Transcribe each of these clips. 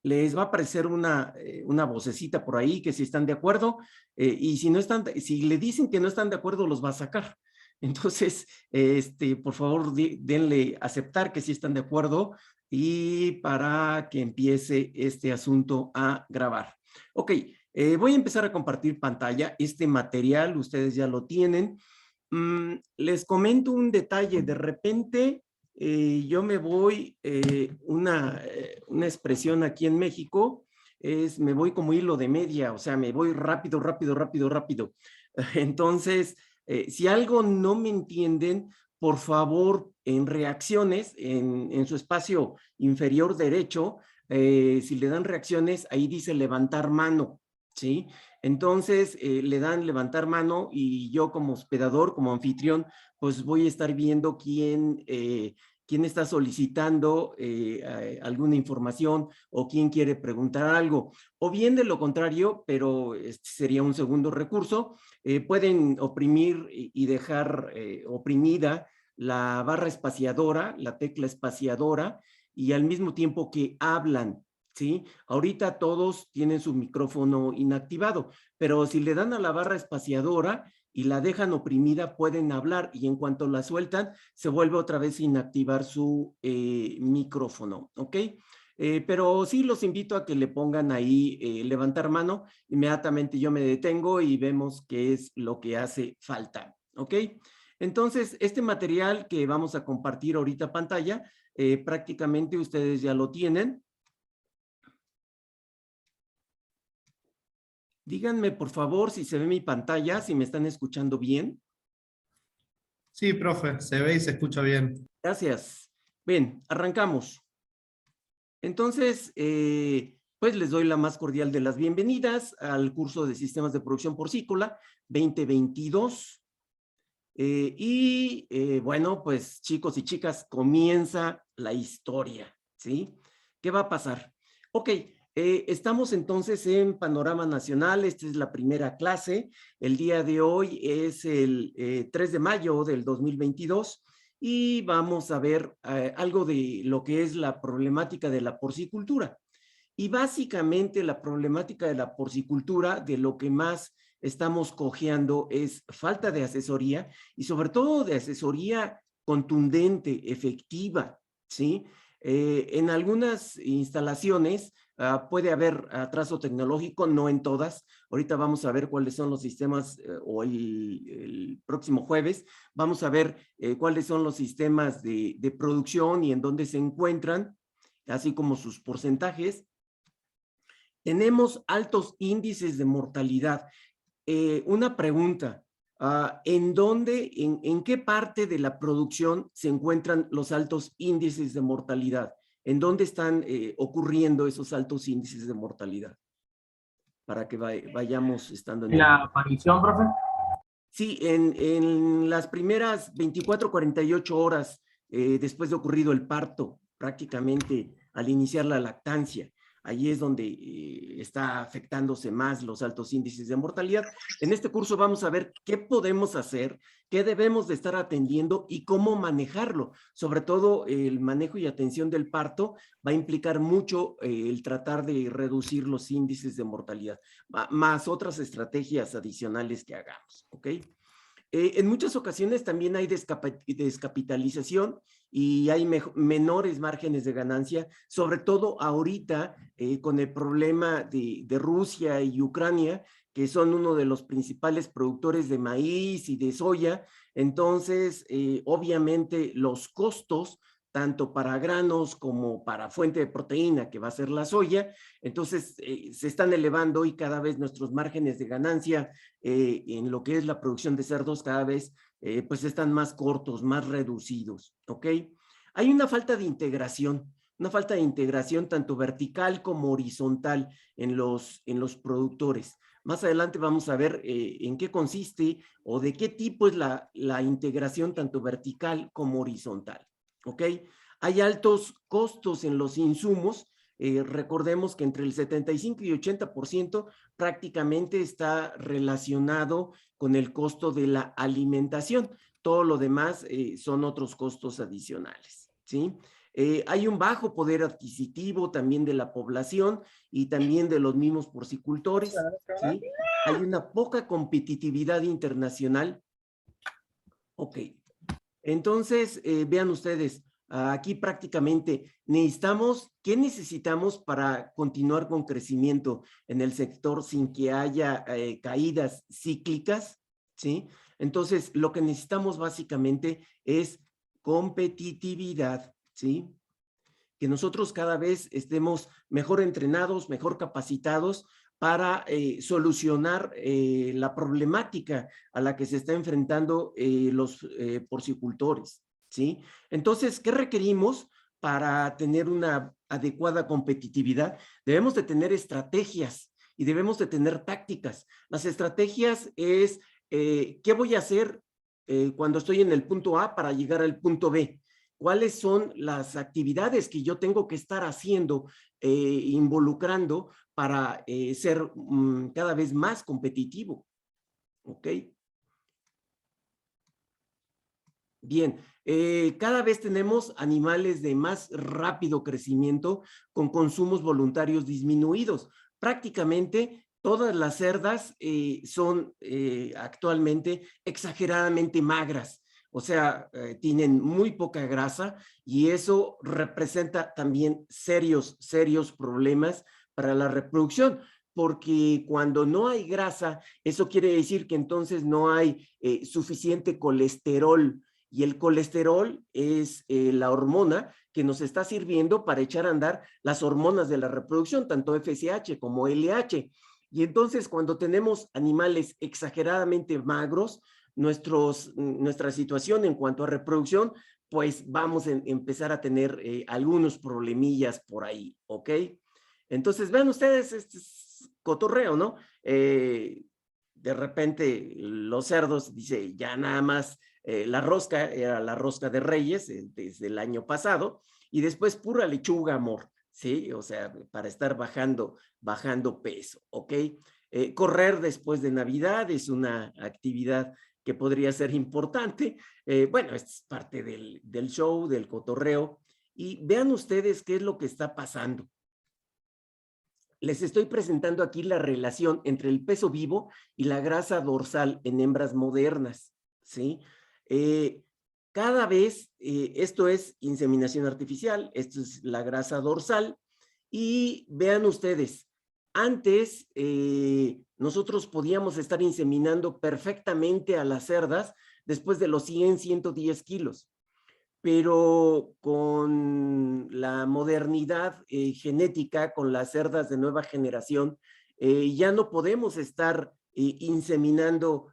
les va a aparecer una vocecita por ahí que si están de acuerdo, y si no están, si le dicen que no están de acuerdo, los va a sacar. Entonces, por favor, denle aceptar que sí están de acuerdo y para que empiece este asunto a grabar. Ok, voy a empezar a compartir pantalla. Este material ustedes ya lo tienen. Les comento un detalle. De repente, yo me voy, una expresión aquí en México es me voy como hilo de media, o sea, me voy rápido, rápido, rápido, rápido. Entonces, si algo no me entienden, por favor, en reacciones, en su espacio inferior derecho, si le dan reacciones, ahí dice levantar mano, ¿sí? Entonces, le dan levantar mano y yo como hospedador, como anfitrión, pues voy a estar viendo quién está solicitando alguna información o quién quiere preguntar algo. O bien de lo contrario, pero este sería un segundo recurso, pueden oprimir y dejar oprimida la barra espaciadora, la tecla espaciadora, y al mismo tiempo que hablan, ¿sí? Ahorita todos tienen su micrófono inactivado, pero si le dan a la barra espaciadora y la dejan oprimida, pueden hablar y en cuanto la sueltan, se vuelve otra vez a inactivar su micrófono, ¿ok? Pero sí los invito a que le pongan ahí levantar mano, inmediatamente yo me detengo y vemos qué es lo que hace falta, ¿ok? Entonces, este material que vamos a compartir ahorita pantalla, prácticamente ustedes ya lo tienen. Díganme, por favor, si se ve mi pantalla, si me están escuchando bien. Sí, profe, se ve y se escucha bien. Gracias. Bien, arrancamos. Entonces, pues les doy la más cordial de las bienvenidas al curso de Sistemas de Producción Porcícola 2022. Bueno, pues chicos y chicas, comienza la historia, ¿sí? ¿Qué va a pasar? Ok, estamos entonces en Panorama Nacional, esta es la primera clase, el día de hoy es el 3 de mayo del 2022 y vamos a ver algo de lo que es la problemática de la porcicultura. Y básicamente la problemática de la porcicultura, de lo que más estamos cojeando es falta de asesoría y sobre todo de asesoría contundente, efectiva, ¿sí? En algunas instalaciones puede haber atraso tecnológico, no en todas. Ahorita vamos a ver cuáles son los sistemas, o el próximo jueves, vamos a ver cuáles son los sistemas de producción y en dónde se encuentran, así como sus porcentajes. Tenemos altos índices de mortalidad. Una pregunta, ¿en qué parte de la producción se encuentran los altos índices de mortalidad? ¿En dónde están ocurriendo esos altos índices de mortalidad? Para que vayamos estando en la aparición, profe. Sí, en las primeras 24, 48 horas después de ocurrido el parto, prácticamente al iniciar la lactancia, ahí es donde está afectándose más los altos índices de mortalidad. En este curso vamos a ver qué podemos hacer, qué debemos de estar atendiendo y cómo manejarlo. Sobre todo el manejo y atención del parto va a implicar mucho el tratar de reducir los índices de mortalidad, más otras estrategias adicionales que hagamos, ¿ok? En muchas ocasiones también hay descapitalización y hay menores márgenes de ganancia, sobre todo ahorita con el problema de Rusia y Ucrania, que son uno de los principales productores de maíz y de soya. Entonces, obviamente los costos tanto para granos como para fuente de proteína, que va a ser la soya, entonces se están elevando y cada vez nuestros márgenes de ganancia en lo que es la producción de cerdos cada vez pues están más cortos, más reducidos, ¿ok? Hay una falta de integración tanto vertical como horizontal en los productores. Más adelante vamos a ver en qué consiste o de qué tipo es la integración tanto vertical como horizontal, ¿ok? Hay altos costos en los insumos. Recordemos que entre el 75 y 80% prácticamente está relacionado con el costo de la alimentación. Todo lo demás son otros costos adicionales, ¿sí? Hay un bajo poder adquisitivo también de la población y también de los mismos porcicultores, ¿sí? Hay una poca competitividad internacional. Ok, entonces vean ustedes, aquí prácticamente ¿qué necesitamos para continuar con crecimiento en el sector sin que haya caídas cíclicas? ¿Sí? Entonces, lo que necesitamos básicamente es competitividad, ¿sí? Que nosotros cada vez estemos mejor entrenados, mejor capacitados para solucionar la problemática a la que se está enfrentando los porcicultores, ¿sí? Entonces, ¿qué requerimos para tener una adecuada competitividad? Debemos de tener estrategias y debemos de tener tácticas. Las estrategias es, ¿qué voy a hacer cuando estoy en el punto A para llegar al punto B? ¿Cuáles son las actividades que yo tengo que estar haciendo, involucrando para ser cada vez más competitivo? ¿Ok? Bien, cada vez tenemos animales de más rápido crecimiento con consumos voluntarios disminuidos. Prácticamente todas las cerdas son actualmente exageradamente magras. O sea, tienen muy poca grasa y eso representa también serios problemas para la reproducción, porque cuando no hay grasa, eso quiere decir que entonces no hay suficiente colesterol, y el colesterol es la hormona que nos está sirviendo para echar a andar las hormonas de la reproducción, tanto FSH como LH. Y entonces cuando tenemos animales exageradamente magros, nuestra situación en cuanto a reproducción, pues vamos a empezar a tener algunos problemillas por ahí, ¿ok? Entonces vean ustedes, este es cotorreo, ¿no? De repente los cerdos, dice, ya nada más la rosca era la rosca de Reyes desde el año pasado, y después pura lechuga, amor, ¿sí? O sea, para estar bajando peso, ¿ok? Correr después de Navidad es una actividad que podría ser importante. Bueno, es parte del show, del cotorreo, y vean ustedes qué es lo que está pasando. Les estoy presentando aquí la relación entre el peso vivo y la grasa dorsal en hembras modernas, ¿sí? Cada vez, esto es inseminación artificial, esto es la grasa dorsal, y vean ustedes, antes nosotros podíamos estar inseminando perfectamente a las cerdas después de los 100, 110 kilos, pero con la modernidad genética, con las cerdas de nueva generación, ya no podemos estar inseminando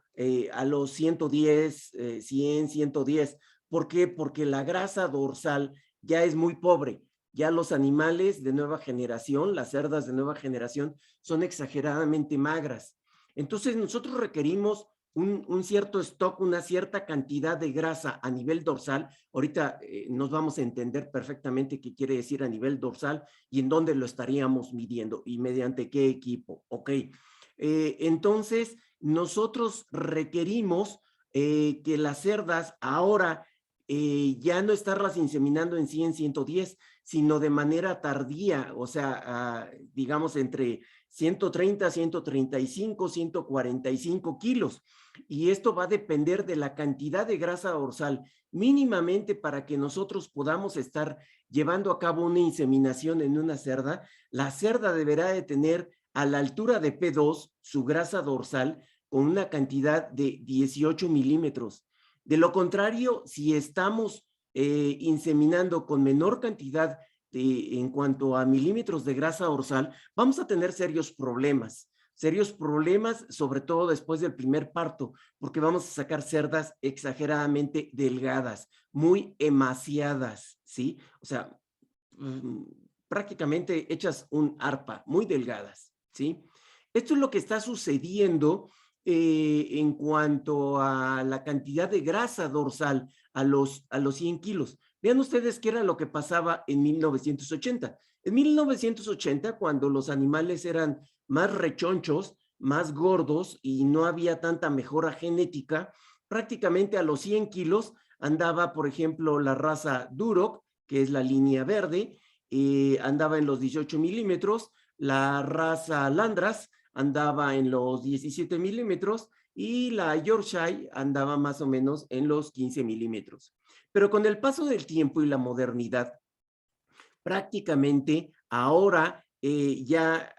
a los 110, 100, 110. ¿Por qué? Porque la grasa dorsal ya es muy pobre. Ya los animales de nueva generación, las cerdas de nueva generación, son exageradamente magras. Entonces nosotros requerimos un cierto stock, una cierta cantidad de grasa a nivel dorsal. Ahorita nos vamos a entender perfectamente qué quiere decir a nivel dorsal y en dónde lo estaríamos midiendo y mediante qué equipo, ¿ok? Entonces, nosotros requerimos que las cerdas ahora ya no estarlas inseminando en 100, 110, sino de manera tardía, o sea, digamos entre 130, 135, 145 kilos. Y esto va a depender de la cantidad de grasa dorsal mínimamente para que nosotros podamos estar llevando a cabo una inseminación en una cerda. La cerda deberá de tener a la altura de P2 su grasa dorsal con una cantidad de 18 milímetros. De lo contrario, si estamos inseminando con menor cantidad en cuanto a milímetros de grasa dorsal, vamos a tener serios problemas, sobre todo después del primer parto, porque vamos a sacar cerdas exageradamente delgadas, muy emaciadas, ¿sí? O sea, prácticamente hechas un arpa, muy delgadas, ¿sí? Esto es lo que está sucediendo en cuanto a la cantidad de grasa dorsal a los 100 kilos. Vean ustedes qué era lo que pasaba en 1980. En 1980, cuando los animales eran más rechonchos, más gordos y no había tanta mejora genética, prácticamente a los 100 kilos andaba, por ejemplo, la raza Duroc, que es la línea verde, andaba en los 18 milímetros, la raza Landras andaba en los 17 milímetros y la Yorkshire andaba más o menos en los 15 milímetros. Pero con el paso del tiempo y la modernidad, prácticamente ahora ya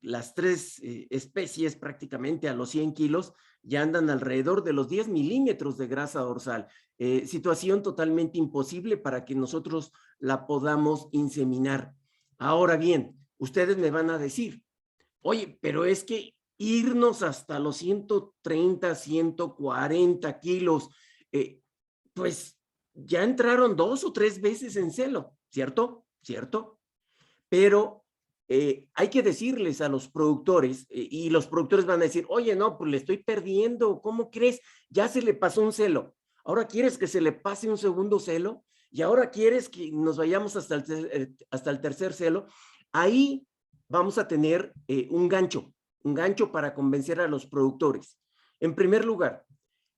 las tres especies prácticamente a los 100 kilos ya andan alrededor de los 10 milímetros de grasa dorsal. Situación totalmente imposible para que nosotros la podamos inseminar. Ahora bien, ustedes me van a decir, oye, pero es que irnos hasta los 130, 140 kilos, pues ya entraron 2 o 3 veces en celo, ¿cierto? ¿Cierto? Pero hay que decirles a los productores, y los productores van a decir, oye, no, pues le estoy perdiendo, ¿cómo crees? Ya se le pasó un celo, ahora quieres que se le pase un segundo celo, y ahora quieres que nos vayamos hasta el tercer celo. Ahí vamos a tener un gancho para convencer a los productores. En primer lugar,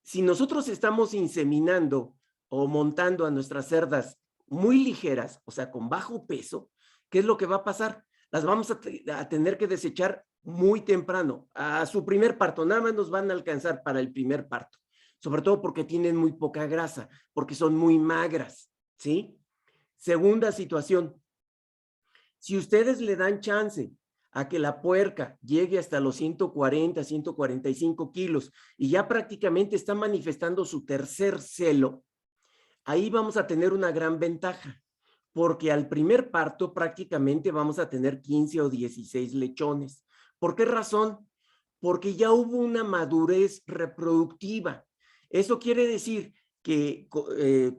si nosotros estamos inseminando o montando a nuestras cerdas muy ligeras, o sea, con bajo peso, ¿qué es lo que va a pasar? Las vamos a tener que desechar muy temprano. A su primer parto, nada más nos van a alcanzar para el primer parto, sobre todo porque tienen muy poca grasa, porque son muy magras, ¿sí? Segunda situación, si ustedes le dan chance a que la puerca llegue hasta los 140, 145 kilos y ya prácticamente está manifestando su tercer celo, ahí vamos a tener una gran ventaja, porque al primer parto prácticamente vamos a tener 15 o 16 lechones. ¿Por qué razón? Porque ya hubo una madurez reproductiva. Eso quiere decir que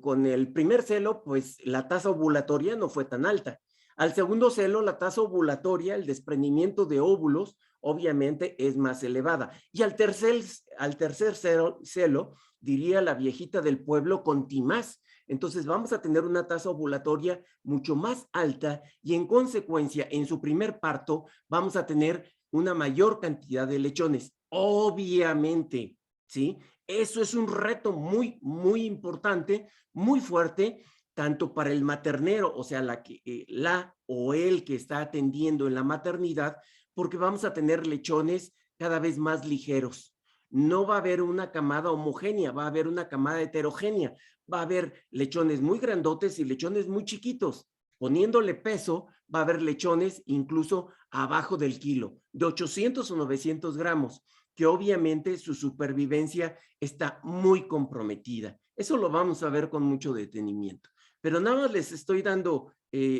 con el primer celo, pues la tasa ovulatoria no fue tan alta. Al segundo celo, la tasa ovulatoria, el desprendimiento de óvulos, obviamente es más elevada. Y al tercer celo, diría la viejita del pueblo, contimás. Entonces vamos a tener una tasa ovulatoria mucho más alta y en consecuencia en su primer parto vamos a tener una mayor cantidad de lechones. Obviamente, ¿sí? Eso es un reto muy, muy importante, muy fuerte, tanto para el maternero, o sea, la o el que está atendiendo en la maternidad, porque vamos a tener lechones cada vez más ligeros. No va a haber una camada homogénea, va a haber una camada heterogénea. Va a haber lechones muy grandotes y lechones muy chiquitos. Poniéndole peso, va a haber lechones incluso abajo del kilo, de 800 o 900 gramos, que obviamente su supervivencia está muy comprometida. Eso lo vamos a ver con mucho detenimiento. Pero nada más les estoy dando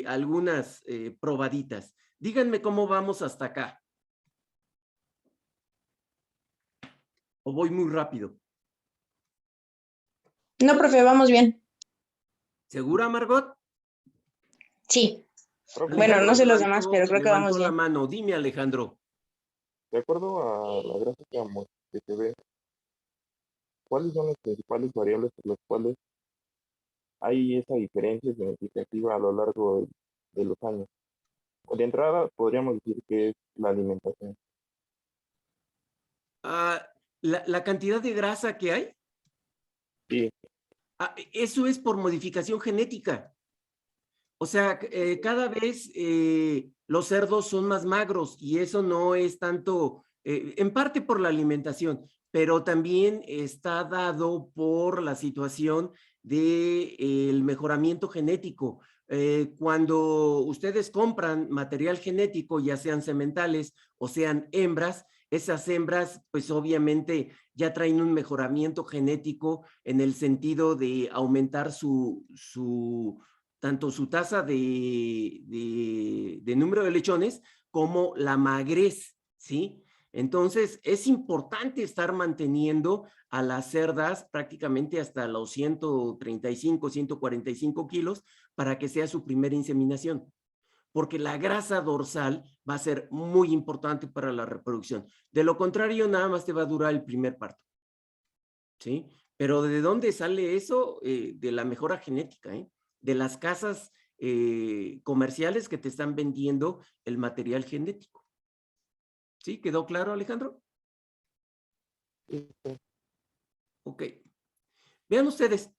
algunas probaditas. Díganme cómo vamos hasta acá. ¿O voy muy rápido? No, profe, vamos bien. ¿Segura, Margot? Sí. Profe, Bueno, no sé los demás, pero creo que vamos levantó la bien. mano. Dime, Alejandro. de acuerdo a la gráfica que se ve, ¿cuáles son las principales variables por las cuales hay esa diferencia significativa a lo largo de los años? De entrada, podríamos decir que es la alimentación. La cantidad de grasa que hay, Sí, eso es por modificación genética. O sea, cada vez los cerdos son más magros y eso no es tanto, en parte por la alimentación, pero también está dado por la situación del mejoramiento genético. Cuando ustedes compran material genético, ya sean sementales o sean hembras, esas hembras pues obviamente ya traen un mejoramiento genético en el sentido de aumentar tanto su tasa de número de lechones como la magrez, ¿sí? Entonces, es importante estar manteniendo a las cerdas prácticamente hasta los 135, 145 kilos para que sea su primera inseminación, porque la grasa dorsal va a ser muy importante para la reproducción. De lo contrario, nada más te va a durar el primer parto, ¿sí? Pero ¿de dónde sale eso? De la mejora genética, ¿eh? De las casas comerciales que te están vendiendo el material genético. ¿Sí? ¿Quedó claro, Alejandro? sí, sí. Ok. Vean ustedes,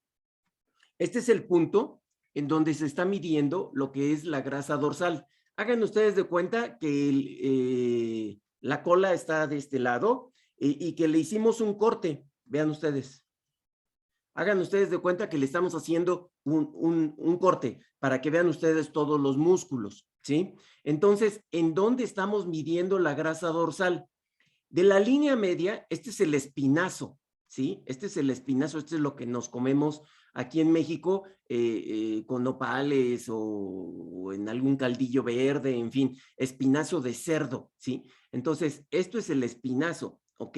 este es el punto en donde se está midiendo lo que es la grasa dorsal. Hagan ustedes de cuenta que la cola está de este lado y que le hicimos un corte. Vean ustedes. Hagan ustedes de cuenta que le estamos haciendo un corte para que vean ustedes todos los músculos, ¿sí? Entonces, ¿en dónde estamos midiendo la grasa dorsal? De la línea media, este es el espinazo, ¿sí? Este es el espinazo, este es lo que nos comemos aquí en México con nopales o en algún caldillo verde, en fin, espinazo de cerdo, ¿sí? Entonces, esto es el espinazo, ¿ok?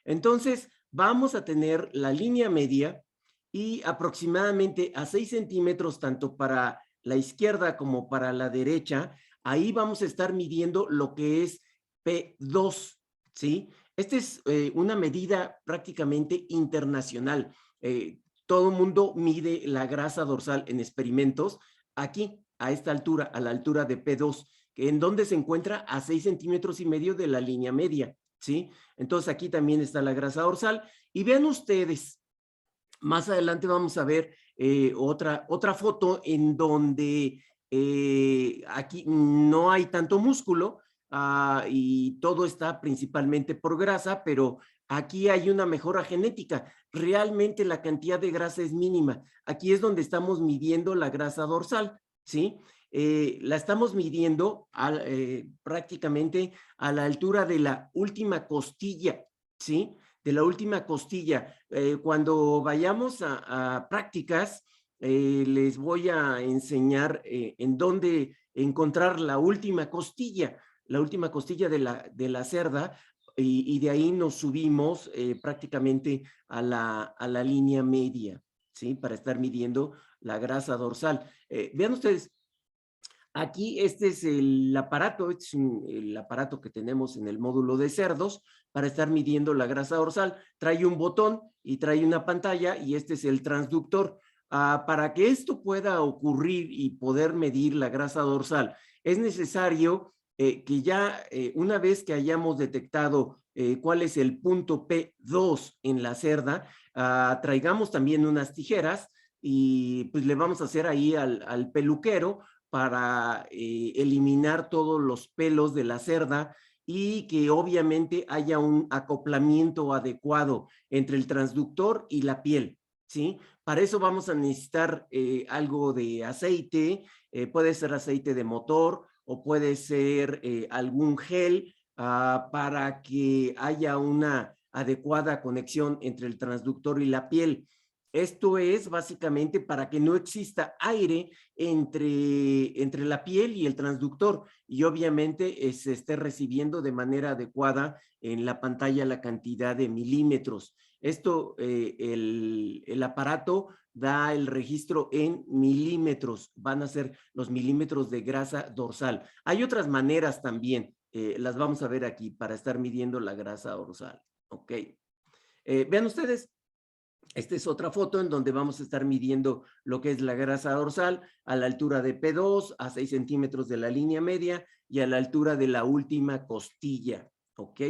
Entonces, vamos a tener la línea media y aproximadamente a 6 centímetros, tanto para la izquierda como para la derecha, ahí vamos a estar midiendo lo que es P2, ¿sí? Esta es una medida prácticamente internacional. Todo el mundo mide la grasa dorsal en experimentos aquí, a esta altura, a la altura de P2, en donde se encuentra a 6 centímetros y medio de la línea media, ¿sí? Entonces aquí también está la grasa dorsal. Y vean ustedes, más adelante vamos a ver otra foto en donde aquí no hay tanto músculo y todo está principalmente por grasa, pero aquí hay una mejora genética. Realmente la cantidad de grasa es mínima. Aquí es donde estamos midiendo la grasa dorsal, ¿sí? La estamos midiendo prácticamente a la altura de la última costilla, ¿sí? De la última costilla. Cuando vayamos a prácticas, les voy a enseñar en dónde encontrar la última costilla de la cerda, y de ahí nos subimos prácticamente a la línea media, ¿sí? Para estar midiendo la grasa dorsal. Vean ustedes, aquí este es el aparato, el aparato que tenemos en el módulo de cerdos para estar midiendo la grasa dorsal. Trae un botón y trae una pantalla y este es el transductor. Para que esto pueda ocurrir y poder medir la grasa dorsal, es necesario que ya una vez que hayamos detectado cuál es el punto P2 en la cerda, traigamos también unas tijeras y pues le vamos a hacer ahí al peluquero para eliminar todos los pelos de la cerda y que obviamente haya un acoplamiento adecuado entre el transductor y la piel, ¿sí? Para eso vamos a necesitar algo de aceite, puede ser aceite de motor o puede ser algún gel para que haya una adecuada conexión entre el transductor y la piel. Esto es básicamente para que no exista aire entre la piel y el transductor y obviamente se esté recibiendo de manera adecuada en la pantalla la cantidad de milímetros. Esto, el aparato da el registro en milímetros, van a ser los milímetros de grasa dorsal. Hay otras maneras también, las vamos a ver aquí para estar midiendo la grasa dorsal. Ok. Vean ustedes. Esta es otra foto en donde vamos a estar midiendo lo que es la grasa dorsal a la altura de P2, a 6 centímetros de la línea media y a la altura de la última costilla, ¿ok?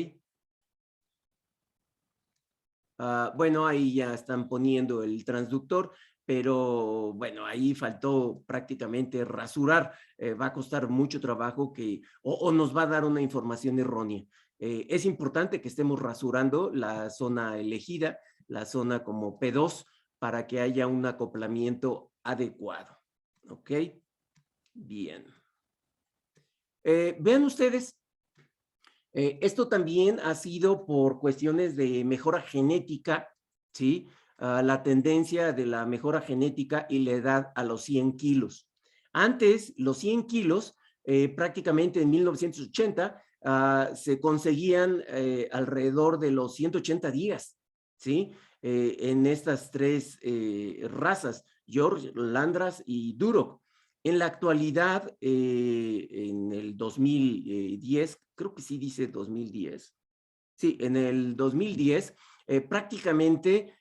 Bueno, ahí ya están poniendo el transductor, pero bueno, ahí faltó prácticamente rasurar. Va a costar mucho trabajo o nos va a dar una información errónea. Es importante que estemos rasurando la zona elegida, la zona como P2, para que haya un acoplamiento adecuado. ¿Ok? Bien. Vean ustedes, esto también ha sido por cuestiones de mejora genética, ¿sí? La tendencia de la mejora genética y la edad a los 100 kilos. Antes, los 100 kilos, prácticamente en 1980, se conseguían alrededor de los 180 días, ¿sí? En estas tres razas, York, Landras y Duroc. En la actualidad, en el 2010, creo que sí dice 2010, sí, en el 2010, prácticamente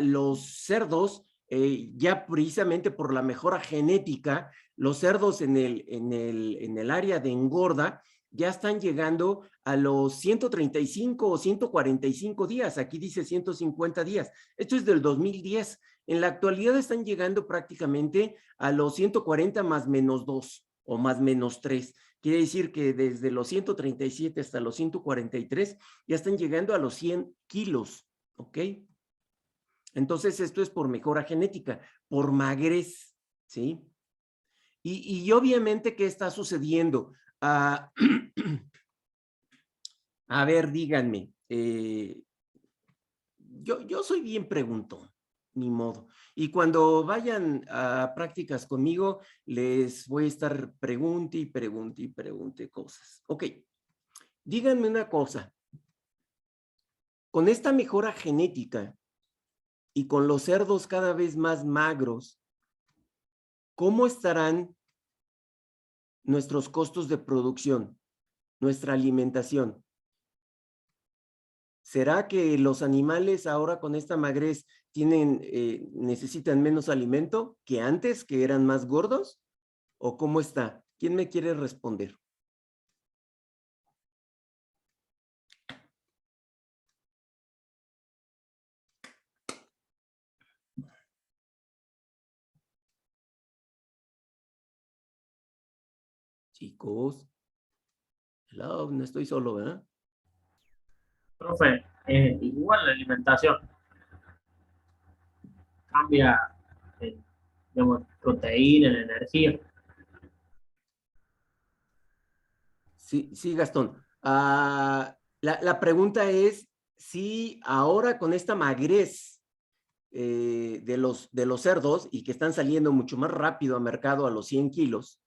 los cerdos, ya precisamente por la mejora genética, los cerdos en el área de engorda ya están llegando a los 135 o 145 días. Aquí dice 150 días. Esto es del 2010. En la actualidad están llegando prácticamente a los 140 más menos 2 o más menos 3. Quiere decir que desde los 137 hasta los 143 ya están llegando a los 100 kilos, ¿ok? Entonces esto es por mejora genética, por magrez, ¿sí? Y obviamente, ¿qué está sucediendo? A ver, díganme, yo soy bien preguntón, ni modo. Y cuando vayan a prácticas conmigo, les voy a estar pregunte y pregunte y pregunte cosas. Ok, díganme una cosa. Con esta mejora genética y con los cerdos cada vez más magros, ¿cómo estarán nuestros costos de producción, nuestra alimentación? ¿Será que los animales ahora con esta magrez necesitan menos alimento que antes, que eran más gordos? ¿O cómo está? ¿Quién me quiere responder? Chicos, hello, no estoy solo, ¿verdad? Profe, igual la alimentación cambia, digamos, proteína, la energía. Sí, sí, Gastón. La pregunta es si ahora con esta magrez de los cerdos y que están saliendo mucho más rápido a mercado a los 100 kilos,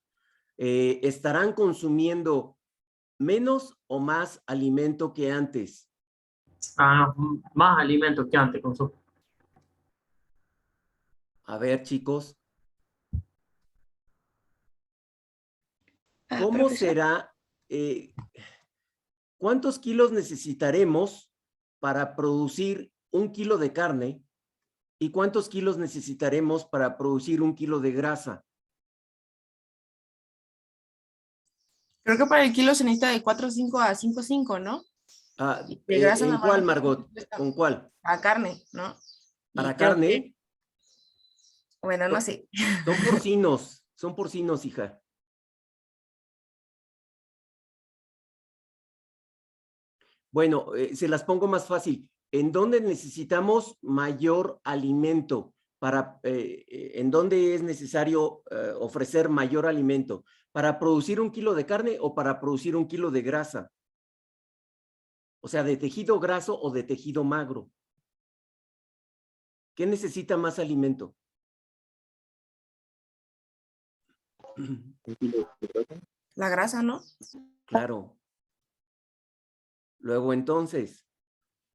estarán consumiendo menos o más alimento que antes. Más alimentos que antes consumo. A ver, chicos, ¿cómo Profesor. será? ¿Cuántos kilos necesitaremos para producir 1 kilo de carne? ¿Y cuántos kilos necesitaremos para producir 1 kilo de grasa? Creo que para el kilo se necesita de 4,5 a 5,5, ¿no? De grasa ¿En cuál, normalmente Margot? ¿Con cuál? a carne, ¿no? ¿Para Y creo que, carne? bueno, no sé. Son porcinos, hija. Bueno, se las pongo más fácil. ¿En dónde necesitamos mayor alimento? ¿En dónde es necesario ofrecer mayor alimento? ¿Para producir 1 kilo de carne o para producir 1 kilo de grasa? O sea, de tejido graso o de tejido magro. ¿Qué necesita más alimento? La grasa, ¿no? Claro. Luego, entonces,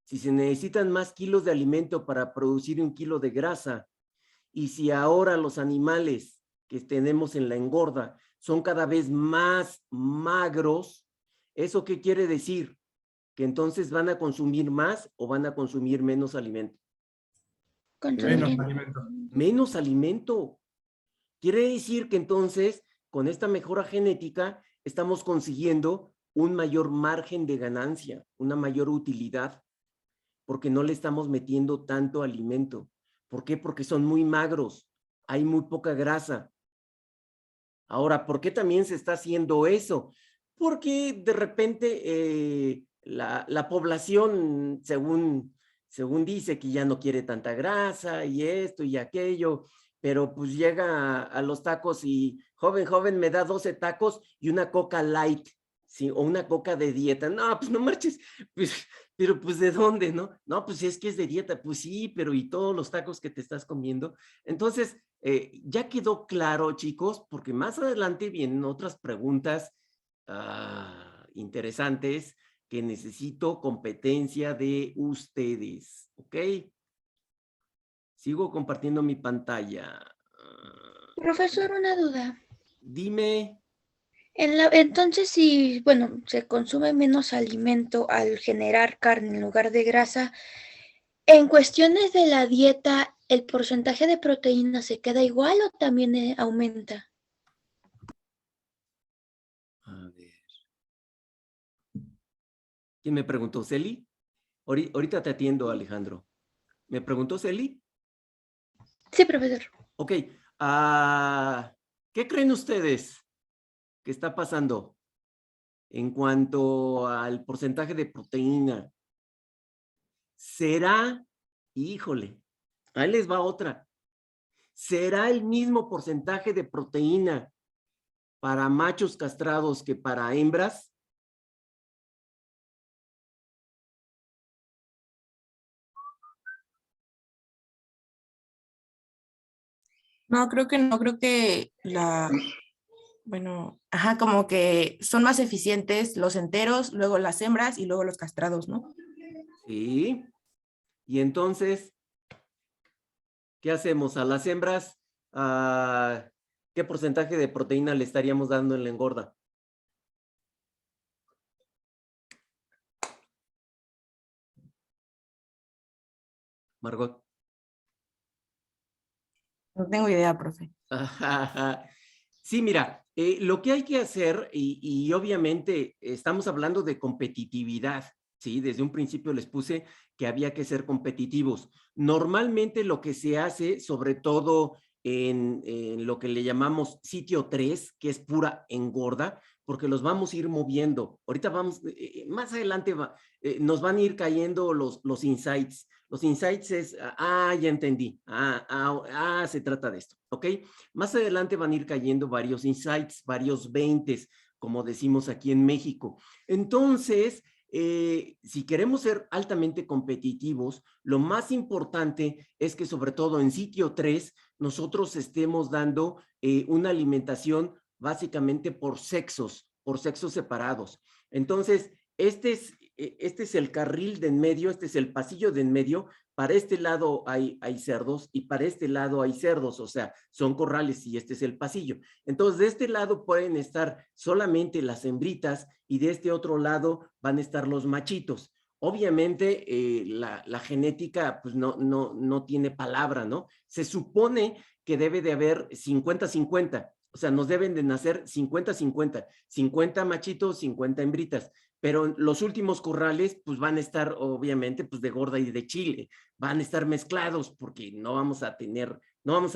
si se necesitan más kilos de alimento para producir 1 kilo de grasa, y si ahora los animales que tenemos en la engorda son cada vez más magros, ¿eso qué quiere decir? ¿Que entonces van a consumir más o van a consumir menos alimento? Menos alimento. Menos alimento. Quiere decir que entonces, con esta mejora genética, estamos consiguiendo un mayor margen de ganancia, una mayor utilidad, porque no le estamos metiendo tanto alimento. ¿Por qué? Porque son muy magros, hay muy poca grasa. Ahora, ¿por qué también se está haciendo eso? Porque de repente la población, según dice, que ya no quiere tanta grasa y esto y aquello, pero pues llega a los tacos y joven, me da 12 tacos y una coca light, ¿sí? O una coca de dieta. No, pues no marches, pues, pero pues ¿de dónde, no? No, pues es que es de dieta, pues sí, pero ¿y todos los tacos que te estás comiendo? Entonces, ya quedó claro, chicos, porque más adelante vienen otras preguntas interesantes que necesito competencia de ustedes, ¿ok? Sigo compartiendo mi pantalla. Profesor, una duda. Dime. Entonces, si, bueno, se consume menos alimento al generar carne en lugar de grasa, en cuestiones de la dieta, ¿el porcentaje de proteína se queda igual o también aumenta? A ver. ¿Quién me preguntó? ¿Celi? Ahorita te atiendo, Alejandro. ¿Me preguntó Celi? Sí, profesor. Ok. ¿Qué creen ustedes que está pasando en cuanto al porcentaje de proteína? ¿Será, híjole, ahí les va otra, será el mismo porcentaje de proteína para machos castrados que para hembras? No, creo que bueno, ajá, como que son más eficientes los enteros, luego las hembras y luego los castrados, ¿no? Sí. Y entonces, ¿qué hacemos? A las hembras, ¿qué porcentaje de proteína le estaríamos dando en la engorda? Margot. No tengo idea, profe. Sí, mira, lo que hay que hacer, y obviamente estamos hablando de competitividad, ¿sí? Desde un principio les puse que había que ser competitivos. Normalmente lo que se hace, sobre todo en lo que le llamamos sitio 3, que es pura engorda, porque los vamos a ir moviendo. Ahorita vamos, más adelante nos van a ir cayendo los insights. Los insights es, ya entendí, se trata de esto, ¿ok? Más adelante van a ir cayendo varios insights, varios 20, como decimos aquí en México. Entonces, si queremos ser altamente competitivos, lo más importante es que sobre todo en sitio 3, nosotros estemos dando una alimentación básicamente por sexos separados. Entonces, este es el carril de en medio, este es el pasillo de en medio. Para este lado hay cerdos y para este lado hay cerdos, o sea, son corrales y este es el pasillo. Entonces, de este lado pueden estar solamente las hembritas y de este otro lado van a estar los machitos. Obviamente, la genética pues no tiene palabra, ¿no? Se supone que debe de haber 50-50, o sea, nos deben de nacer 50-50, 50 machitos, 50 hembritas, pero los últimos corrales pues van a estar obviamente pues de gorda y de chile, van a estar mezclados porque no vamos a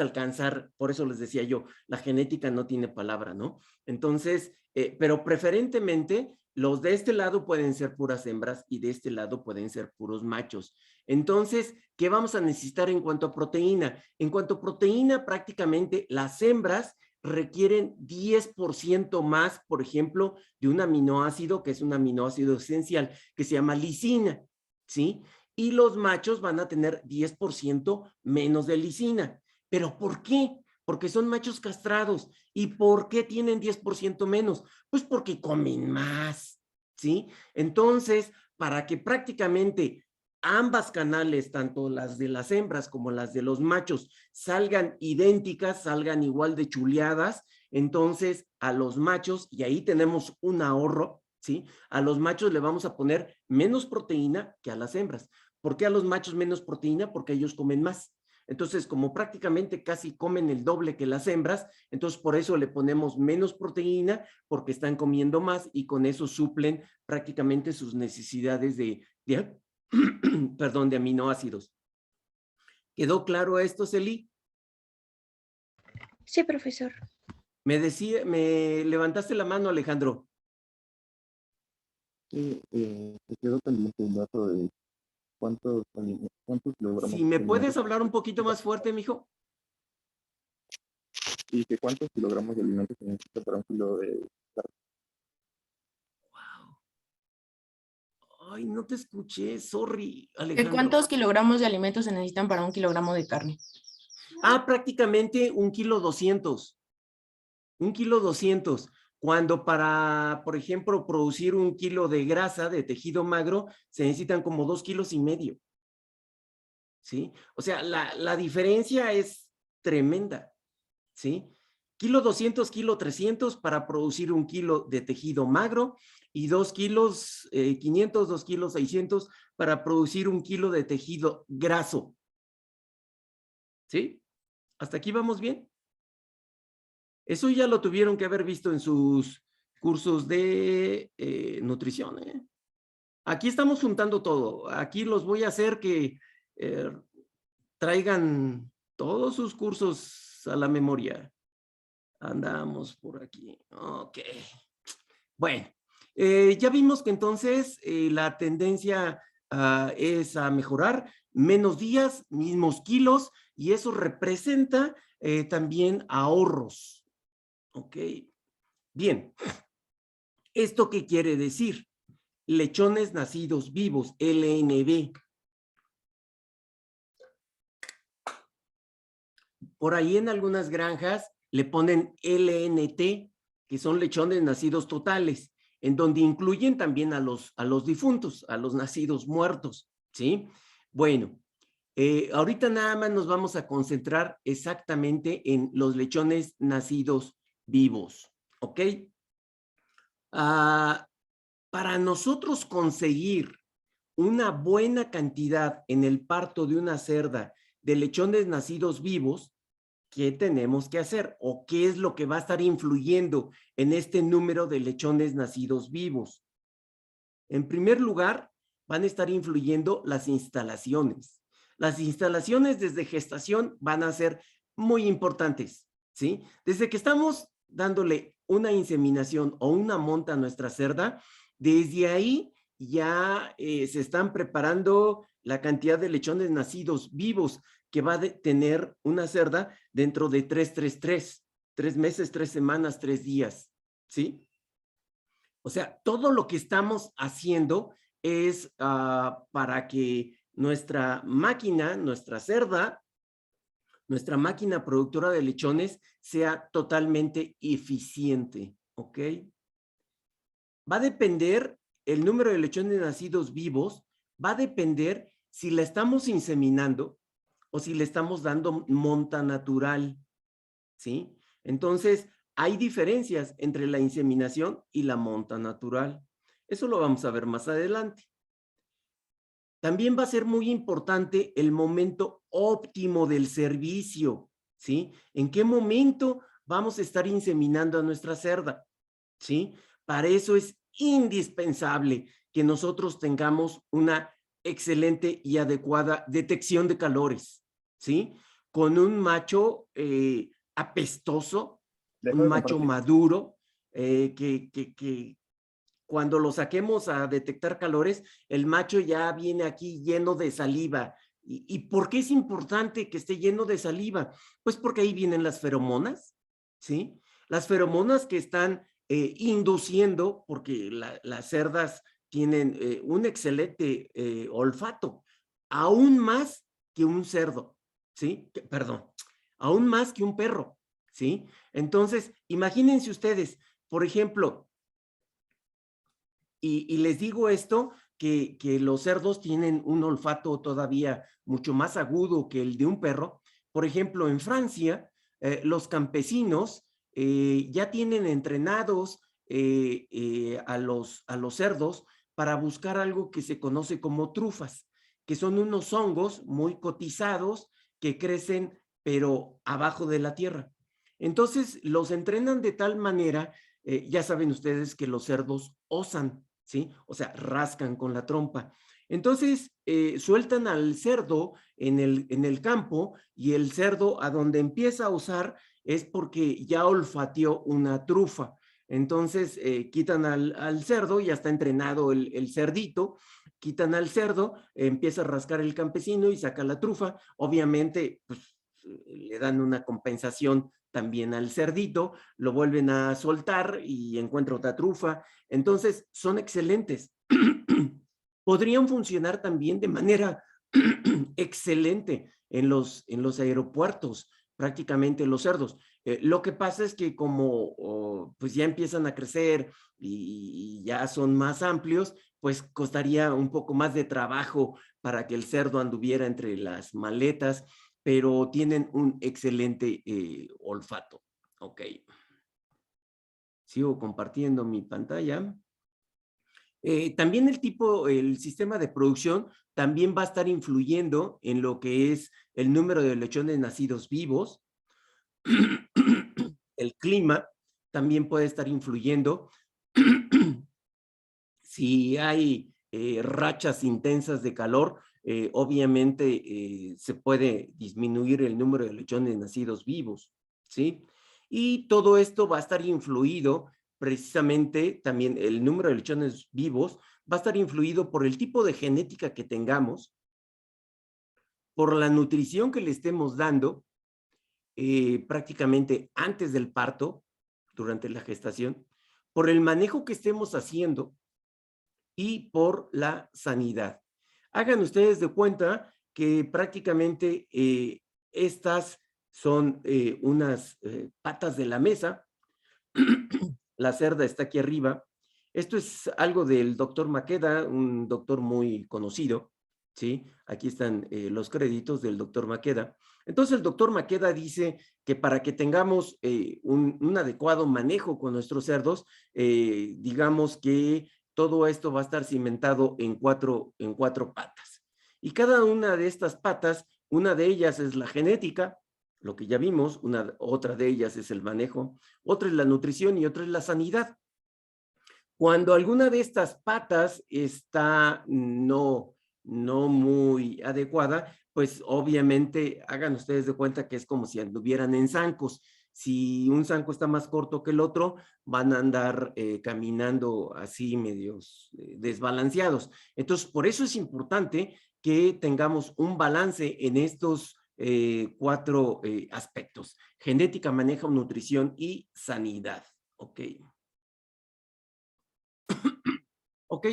alcanzar, por eso les decía yo, la genética no tiene palabra, ¿no? Entonces, pero preferentemente los de este lado pueden ser puras hembras y de este lado pueden ser puros machos. Entonces, ¿qué vamos a necesitar en cuanto a proteína? En cuanto a proteína, prácticamente las hembras requieren 10% más, por ejemplo, de un aminoácido, que es un aminoácido esencial, que se llama lisina, ¿sí? Y los machos van a tener 10% menos de lisina. ¿Pero por qué? Porque son machos castrados. ¿Y por qué tienen 10% menos? Pues porque comen más, ¿sí? Entonces, para que prácticamente ambas canales, tanto las de las hembras como las de los machos, salgan idénticas, salgan igual de chuleadas, entonces a los machos, y ahí tenemos un ahorro, ¿sí? A los machos le vamos a poner menos proteína que a las hembras. ¿Por qué a los machos menos proteína? Porque ellos comen más. Entonces, como prácticamente casi comen el doble que las hembras, entonces por eso le ponemos menos proteína, porque están comiendo más y con eso suplen prácticamente sus necesidades de perdón, de aminoácidos. ¿Quedó claro esto, Celi? Sí, profesor. Me levantaste la mano, Alejandro. Sí, te quedó pendiente el dato de cuántos kilogramos. Si me puedes hablar un poquito más fuerte, mijo. Y que cuántos kilogramos de alimentos se necesita para un kilo de carne. Wow. Ay, no te escuché, sorry, Alejandro. ¿Cuántos kilogramos de alimentos se necesitan para 1 kilogramo de carne? Prácticamente 1,2 kg. 1,2 kg. Cuando para, por ejemplo, producir 1 kilo de grasa de tejido magro, se necesitan como 2,5 kilos. ¿Sí? O sea, la diferencia es tremenda. ¿Sí? 1,2 kg, 1,3 kg para producir 1 kilo de tejido magro y 2,5 kg, 2,6 kg para producir 1 kilo de tejido graso. ¿Sí? ¿Hasta aquí vamos bien? Eso ya lo tuvieron que haber visto en sus cursos de nutrición. Aquí estamos juntando todo. Aquí los voy a hacer que traigan todos sus cursos a la memoria. Andamos por aquí. Ok. Bueno, ya vimos que entonces la tendencia es a mejorar, menos días, mismos kilos, y eso representa también ahorros. Ok. Bien. ¿Esto qué quiere decir? Lechones nacidos vivos, LNV. Por ahí en algunas granjas le ponen LNT, que son lechones nacidos totales, en donde incluyen también a los difuntos, a los nacidos muertos, ¿sí? Bueno, ahorita nada más nos vamos a concentrar exactamente en los lechones nacidos vivos, ¿ok? Para nosotros conseguir una buena cantidad en el parto de una cerda de lechones nacidos vivos, ¿qué tenemos que hacer? ¿O qué es lo que va a estar influyendo en este número de lechones nacidos vivos? En primer lugar, van a estar influyendo las instalaciones. Las instalaciones desde gestación van a ser muy importantes, ¿sí? Desde que estamos dándole una inseminación o una monta a nuestra cerda, desde ahí ya se están preparando la cantidad de lechones nacidos vivos que va a tener una cerda dentro de 3 meses, 3 semanas, 3 días, ¿sí? O sea, todo lo que estamos haciendo es para que nuestra máquina, nuestra cerda, nuestra máquina productora de lechones sea totalmente eficiente, ¿ok? Va a depender el número de lechones nacidos vivos, va a depender si la estamos inseminando o si le estamos dando monta natural, ¿sí? Entonces, hay diferencias entre la inseminación y la monta natural. Eso lo vamos a ver más adelante. También va a ser muy importante el momento óptimo del servicio, ¿sí? ¿En qué momento vamos a estar inseminando a nuestra cerda? ¿Sí? Para eso es indispensable que nosotros tengamos una excelente y adecuada detección de calores, ¿sí? Con un macho apestoso, un macho maduro, que cuando lo saquemos a detectar calores, el macho ya viene aquí lleno de saliva. ¿Y por qué es importante que esté lleno de saliva? Pues porque ahí vienen las feromonas, ¿sí? Las feromonas que están induciendo, porque las cerdas tienen un excelente olfato, aún más que un cerdo, ¿sí? Perdón, aún más que un perro, ¿sí? Entonces, imagínense ustedes, por ejemplo, y les digo esto, que los cerdos tienen un olfato todavía mucho más agudo que el de un perro. Por ejemplo, en Francia, los campesinos ya tienen entrenados a los cerdos para buscar algo que se conoce como trufas, que son unos hongos muy cotizados que crecen pero abajo de la tierra. Entonces, los entrenan de tal manera, ya saben ustedes que los cerdos osan, ¿sí? O sea, rascan con la trompa. Entonces, sueltan al cerdo en el campo y el cerdo a donde empieza a osar es porque ya olfateó una trufa. Entonces, quitan al cerdo, ya está entrenado el cerdito, quitan al cerdo, empieza a rascar el campesino y saca la trufa. Obviamente, pues, le dan una compensación también al cerdito, lo vuelven a soltar y encuentra otra trufa. Entonces, son excelentes. Podrían funcionar también de manera excelente en los aeropuertos, prácticamente los cerdos. Lo que pasa es que como pues ya empiezan a crecer y ya son más amplios, pues costaría un poco más de trabajo para que el cerdo anduviera entre las maletas, pero tienen un excelente olfato. Ok. Sigo compartiendo mi pantalla. También el sistema de producción también va a estar influyendo en lo que es el número de lechones nacidos vivos. El clima también puede estar influyendo. Si hay rachas intensas de calor, obviamente se puede disminuir el número de lechones nacidos vivos, ¿sí? Y todo esto va a estar influido precisamente también el número de lechones vivos va a estar influido por el tipo de genética que tengamos, por la nutrición que le estemos dando prácticamente antes del parto, durante la gestación, por el manejo que estemos haciendo y por la sanidad. Hagan ustedes de cuenta que prácticamente estas son unas patas de la mesa. La cerda está aquí arriba. Esto es algo del doctor Maqueda, un doctor muy conocido, ¿sí? Aquí están los créditos del doctor Maqueda. Entonces el doctor Maqueda dice que para que tengamos un adecuado manejo con nuestros cerdos, digamos que todo esto va a estar cimentado en cuatro patas. Y cada una de estas patas, una de ellas es la genética, lo que ya vimos, otra de ellas es el manejo, otra es la nutrición y otra es la sanidad. Cuando alguna de estas patas está no muy adecuada, pues obviamente hagan ustedes de cuenta que es como si anduvieran en zancos. Si un zanco está más corto que el otro, van a andar caminando así medios desbalanceados. Entonces, por eso es importante que tengamos un balance en estos cuatro aspectos: genética, manejo, nutrición y sanidad. Ok. Ok.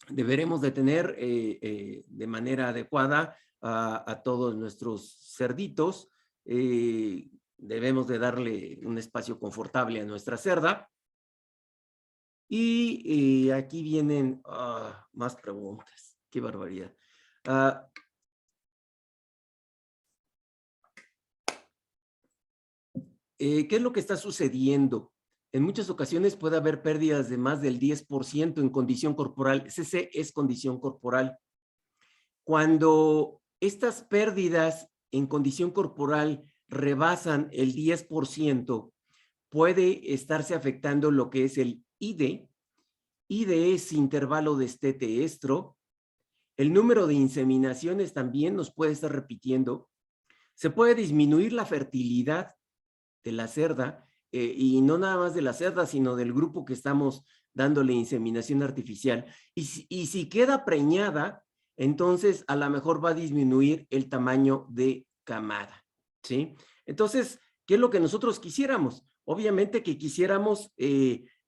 Deberemos de tener de manera adecuada a todos nuestros cerditos. Debemos de darle un espacio confortable a nuestra cerda. Y aquí vienen más preguntas. Qué barbaridad. ¿Qué es lo que está sucediendo? En muchas ocasiones puede haber pérdidas de más del 10% en condición corporal. CC es condición corporal. Cuando estas pérdidas en condición corporal rebasan el 10%, puede estarse afectando lo que es el ID. ID es intervalo de estete-estro. El número de inseminaciones también nos puede estar repitiendo. Se puede disminuir la fertilidad de la cerda, y no nada más de la cerda, sino del grupo que estamos dándole inseminación artificial. Y si queda preñada, entonces a lo mejor va a disminuir el tamaño de camada, ¿sí? Entonces, ¿qué es lo que nosotros quisiéramos? Obviamente que quisiéramos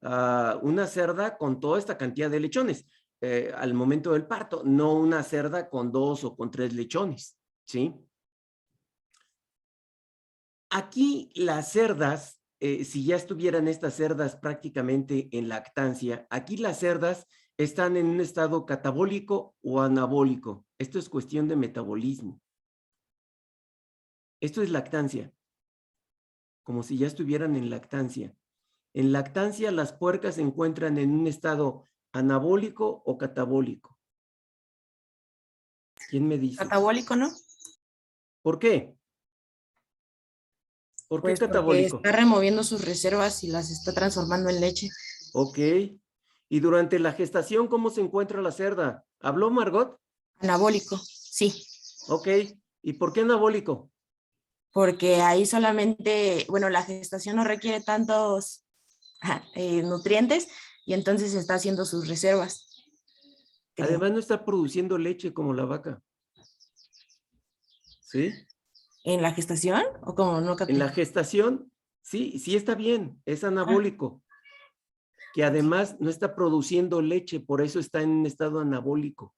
una cerda con toda esta cantidad de lechones al momento del parto, no una cerda con 2 o con 3 lechones, ¿sí? Aquí las cerdas, si ya estuvieran estas cerdas prácticamente en lactancia, aquí las cerdas están en un estado catabólico o anabólico. Esto es cuestión de metabolismo. Esto es lactancia, como si ya estuvieran en lactancia. En lactancia las puercas se encuentran en un estado anabólico o catabólico. ¿Quién me dice? Catabólico, ¿no? ¿Por qué? ¿Por qué Pues porque catabólico? está removiendo sus reservas y las está transformando en leche. Ok. ¿Y durante la gestación cómo se encuentra la cerda? ¿Habló Margot? Anabólico, sí. Ok. ¿Y por qué anabólico? Porque ahí solamente, bueno, la gestación no requiere tantos nutrientes y entonces está haciendo sus reservas. Creo. Además no está produciendo leche como la vaca. ¿Sí? ¿En la gestación? ¿O cómo? No capté. En la gestación, sí, sí está bien, es anabólico. Que además no está produciendo leche, por eso está en un estado anabólico.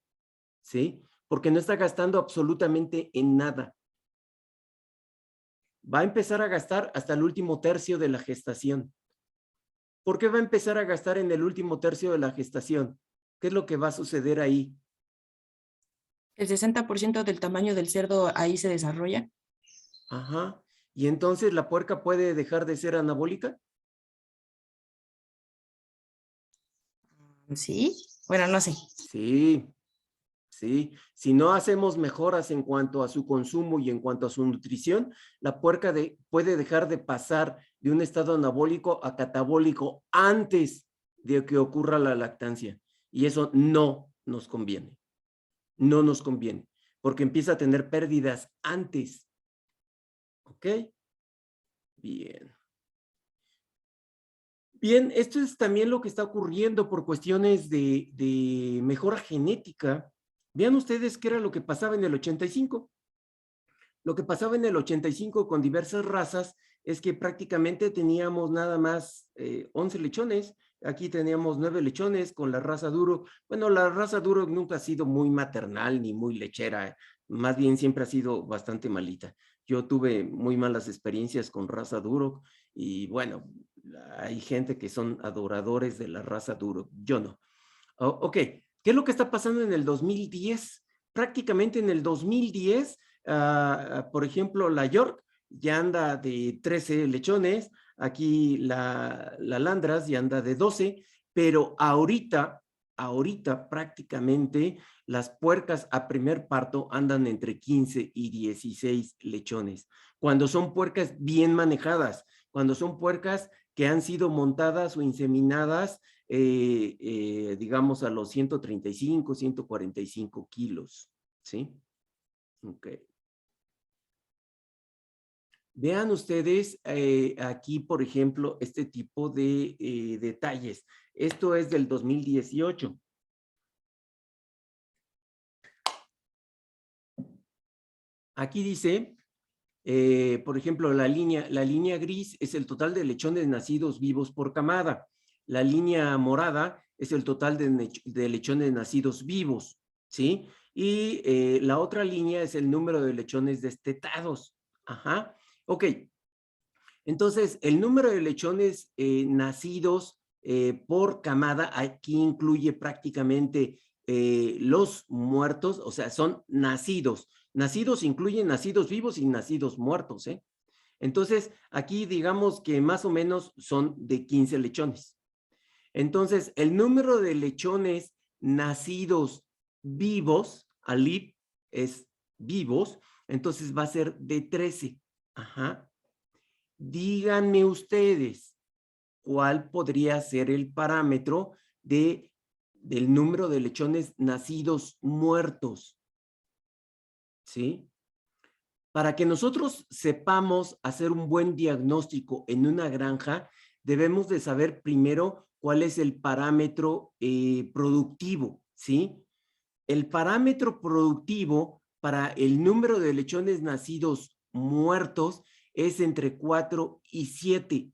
¿Sí? Porque no está gastando absolutamente en nada. Va a empezar a gastar hasta el último tercio de la gestación. ¿Por qué va a empezar a gastar en el último tercio de la gestación? ¿Qué es lo que va a suceder ahí? El 60% del tamaño del cerdo ahí se desarrolla. Ajá. ¿Y entonces la puerca puede dejar de ser anabólica? ¿Sí? Bueno, no sé. Sí, sí. Si no hacemos mejoras en cuanto a su consumo y en cuanto a su nutrición, la puerca puede dejar de pasar de un estado anabólico a catabólico antes de que ocurra la lactancia. Y eso no nos conviene. no nos conviene, porque empieza a tener pérdidas antes. ¿Ok? Bien. Bien, esto es también lo que está ocurriendo por cuestiones de mejora genética. Vean ustedes qué era lo que pasaba en el 85. Lo que pasaba en el 85 con diversas razas es que prácticamente teníamos nada más 11 lechones. Aquí teníamos 9 lechones con la raza duro. Bueno, la raza duro nunca ha sido muy maternal ni muy lechera. Más bien siempre ha sido bastante malita. Yo tuve muy malas experiencias con raza duro y bueno, hay gente que son adoradores de la raza duro. Yo no. Ok, ¿qué es lo que está pasando en el 2010? Prácticamente en el 2010, por ejemplo, la York ya anda de 13 lechones, aquí la Landras ya anda de 12, pero ahorita prácticamente las puercas a primer parto andan entre 15 y 16 lechones. Cuando son puercas bien manejadas, cuando son puercas que han sido montadas o inseminadas, digamos a los 135, 145 kilos, ¿sí? Ok. Vean ustedes aquí, por ejemplo, este tipo de detalles. Esto es del 2018. Aquí dice, por ejemplo, la línea gris es el total de lechones nacidos vivos por camada. La línea morada es el total de lechones nacidos vivos, ¿sí? Y la otra línea es el número de lechones destetados. Ajá. Ok. Entonces, el número de lechones nacidos por camada aquí incluye prácticamente los muertos, o sea, son nacidos. Nacidos incluyen nacidos vivos y nacidos muertos, ¿eh? Entonces, aquí digamos que más o menos son de 15 lechones. Entonces, el número de lechones nacidos vivos, alive es vivos, entonces va a ser de 13. Ajá. Díganme ustedes, ¿cuál podría ser el parámetro del número de lechones nacidos muertos? ¿Sí? Para que nosotros sepamos hacer un buen diagnóstico en una granja, debemos de saber primero cuál es el parámetro productivo, ¿sí? El parámetro productivo para el número de lechones nacidos muertos es entre 4 y 7.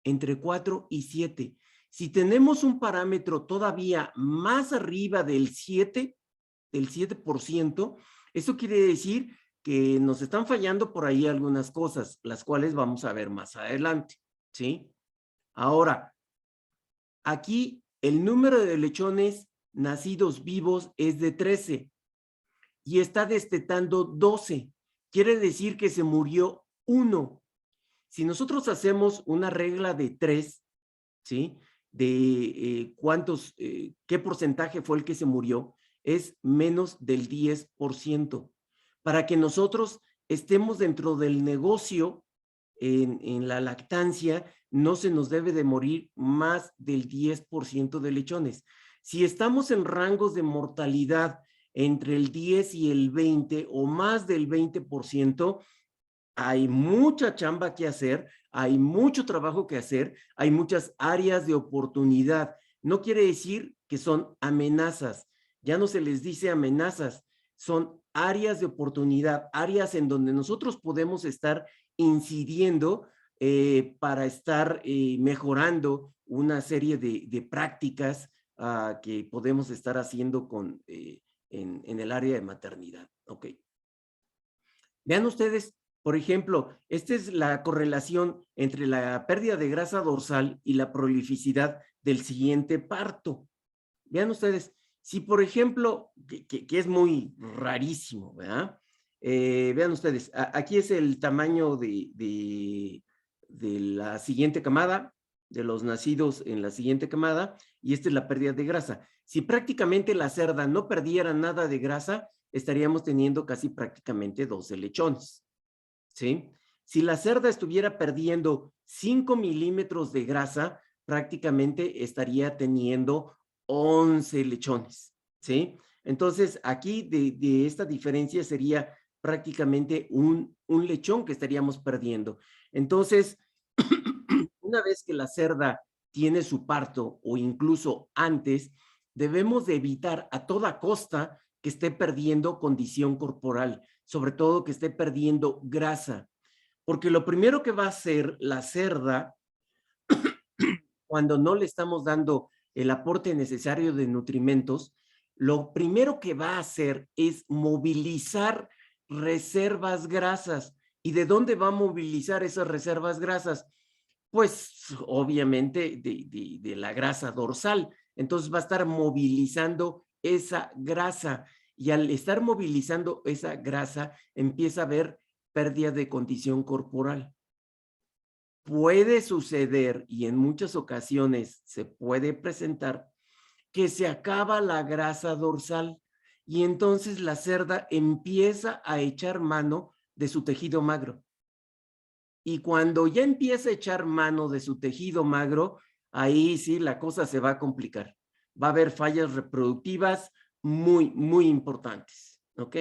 Entre 4 y 7. Si tenemos un parámetro todavía más arriba del 7%, eso quiere decir que nos están fallando por ahí algunas cosas, las cuales vamos a ver más adelante, ¿sí? Ahora, aquí el número de lechones nacidos vivos es de 13 y está destetando 12. Quiere decir que se murió 1. Si nosotros hacemos una regla de 3, ¿sí? De qué porcentaje fue el que se murió, es menos del 10%. Para que nosotros estemos dentro del negocio en la lactancia, no se nos debe de morir más del 10% de lechones. Si estamos en rangos de mortalidad entre el 10 y el 20 o más del 20%, hay mucha chamba que hacer, hay mucho trabajo que hacer, hay muchas áreas de oportunidad. No quiere decir que son amenazas, ya no se les dice amenazas, son áreas de oportunidad, áreas en donde nosotros podemos estar incidiendo para estar mejorando una serie de prácticas que podemos estar haciendo en el área de maternidad. Ok. Vean ustedes, por ejemplo, esta es la correlación entre la pérdida de grasa dorsal y la prolificidad del siguiente parto. Vean ustedes, si por ejemplo, que es muy rarísimo, ¿verdad? Vean ustedes, aquí es el tamaño de la siguiente camada, de los nacidos en la siguiente camada, y esta es la pérdida de grasa. Si prácticamente la cerda no perdiera nada de grasa, estaríamos teniendo casi prácticamente 12 lechones, ¿sí? Si la cerda estuviera perdiendo 5 milímetros de grasa, prácticamente estaría teniendo 11 lechones, ¿sí? Entonces, aquí de esta diferencia sería prácticamente un lechón que estaríamos perdiendo. Entonces, una vez que la cerda tiene su parto o incluso antes, debemos de evitar a toda costa que esté perdiendo condición corporal, sobre todo que esté perdiendo grasa, porque lo primero que va a hacer la cerda cuando no le estamos dando el aporte necesario de nutrimentos, lo primero que va a hacer es movilizar reservas grasas. ¿Y de dónde va a movilizar esas reservas grasas? Pues obviamente de la grasa dorsal. Entonces va a estar movilizando esa grasa y al estar movilizando esa grasa empieza a haber pérdida de condición corporal. Puede suceder y en muchas ocasiones se puede presentar que se acaba la grasa dorsal y entonces la cerda empieza a echar mano de su tejido magro. Y cuando ya empieza a echar mano de su tejido magro, ahí sí la cosa se va a complicar. Va a haber fallas reproductivas muy, muy importantes. ¿Ok?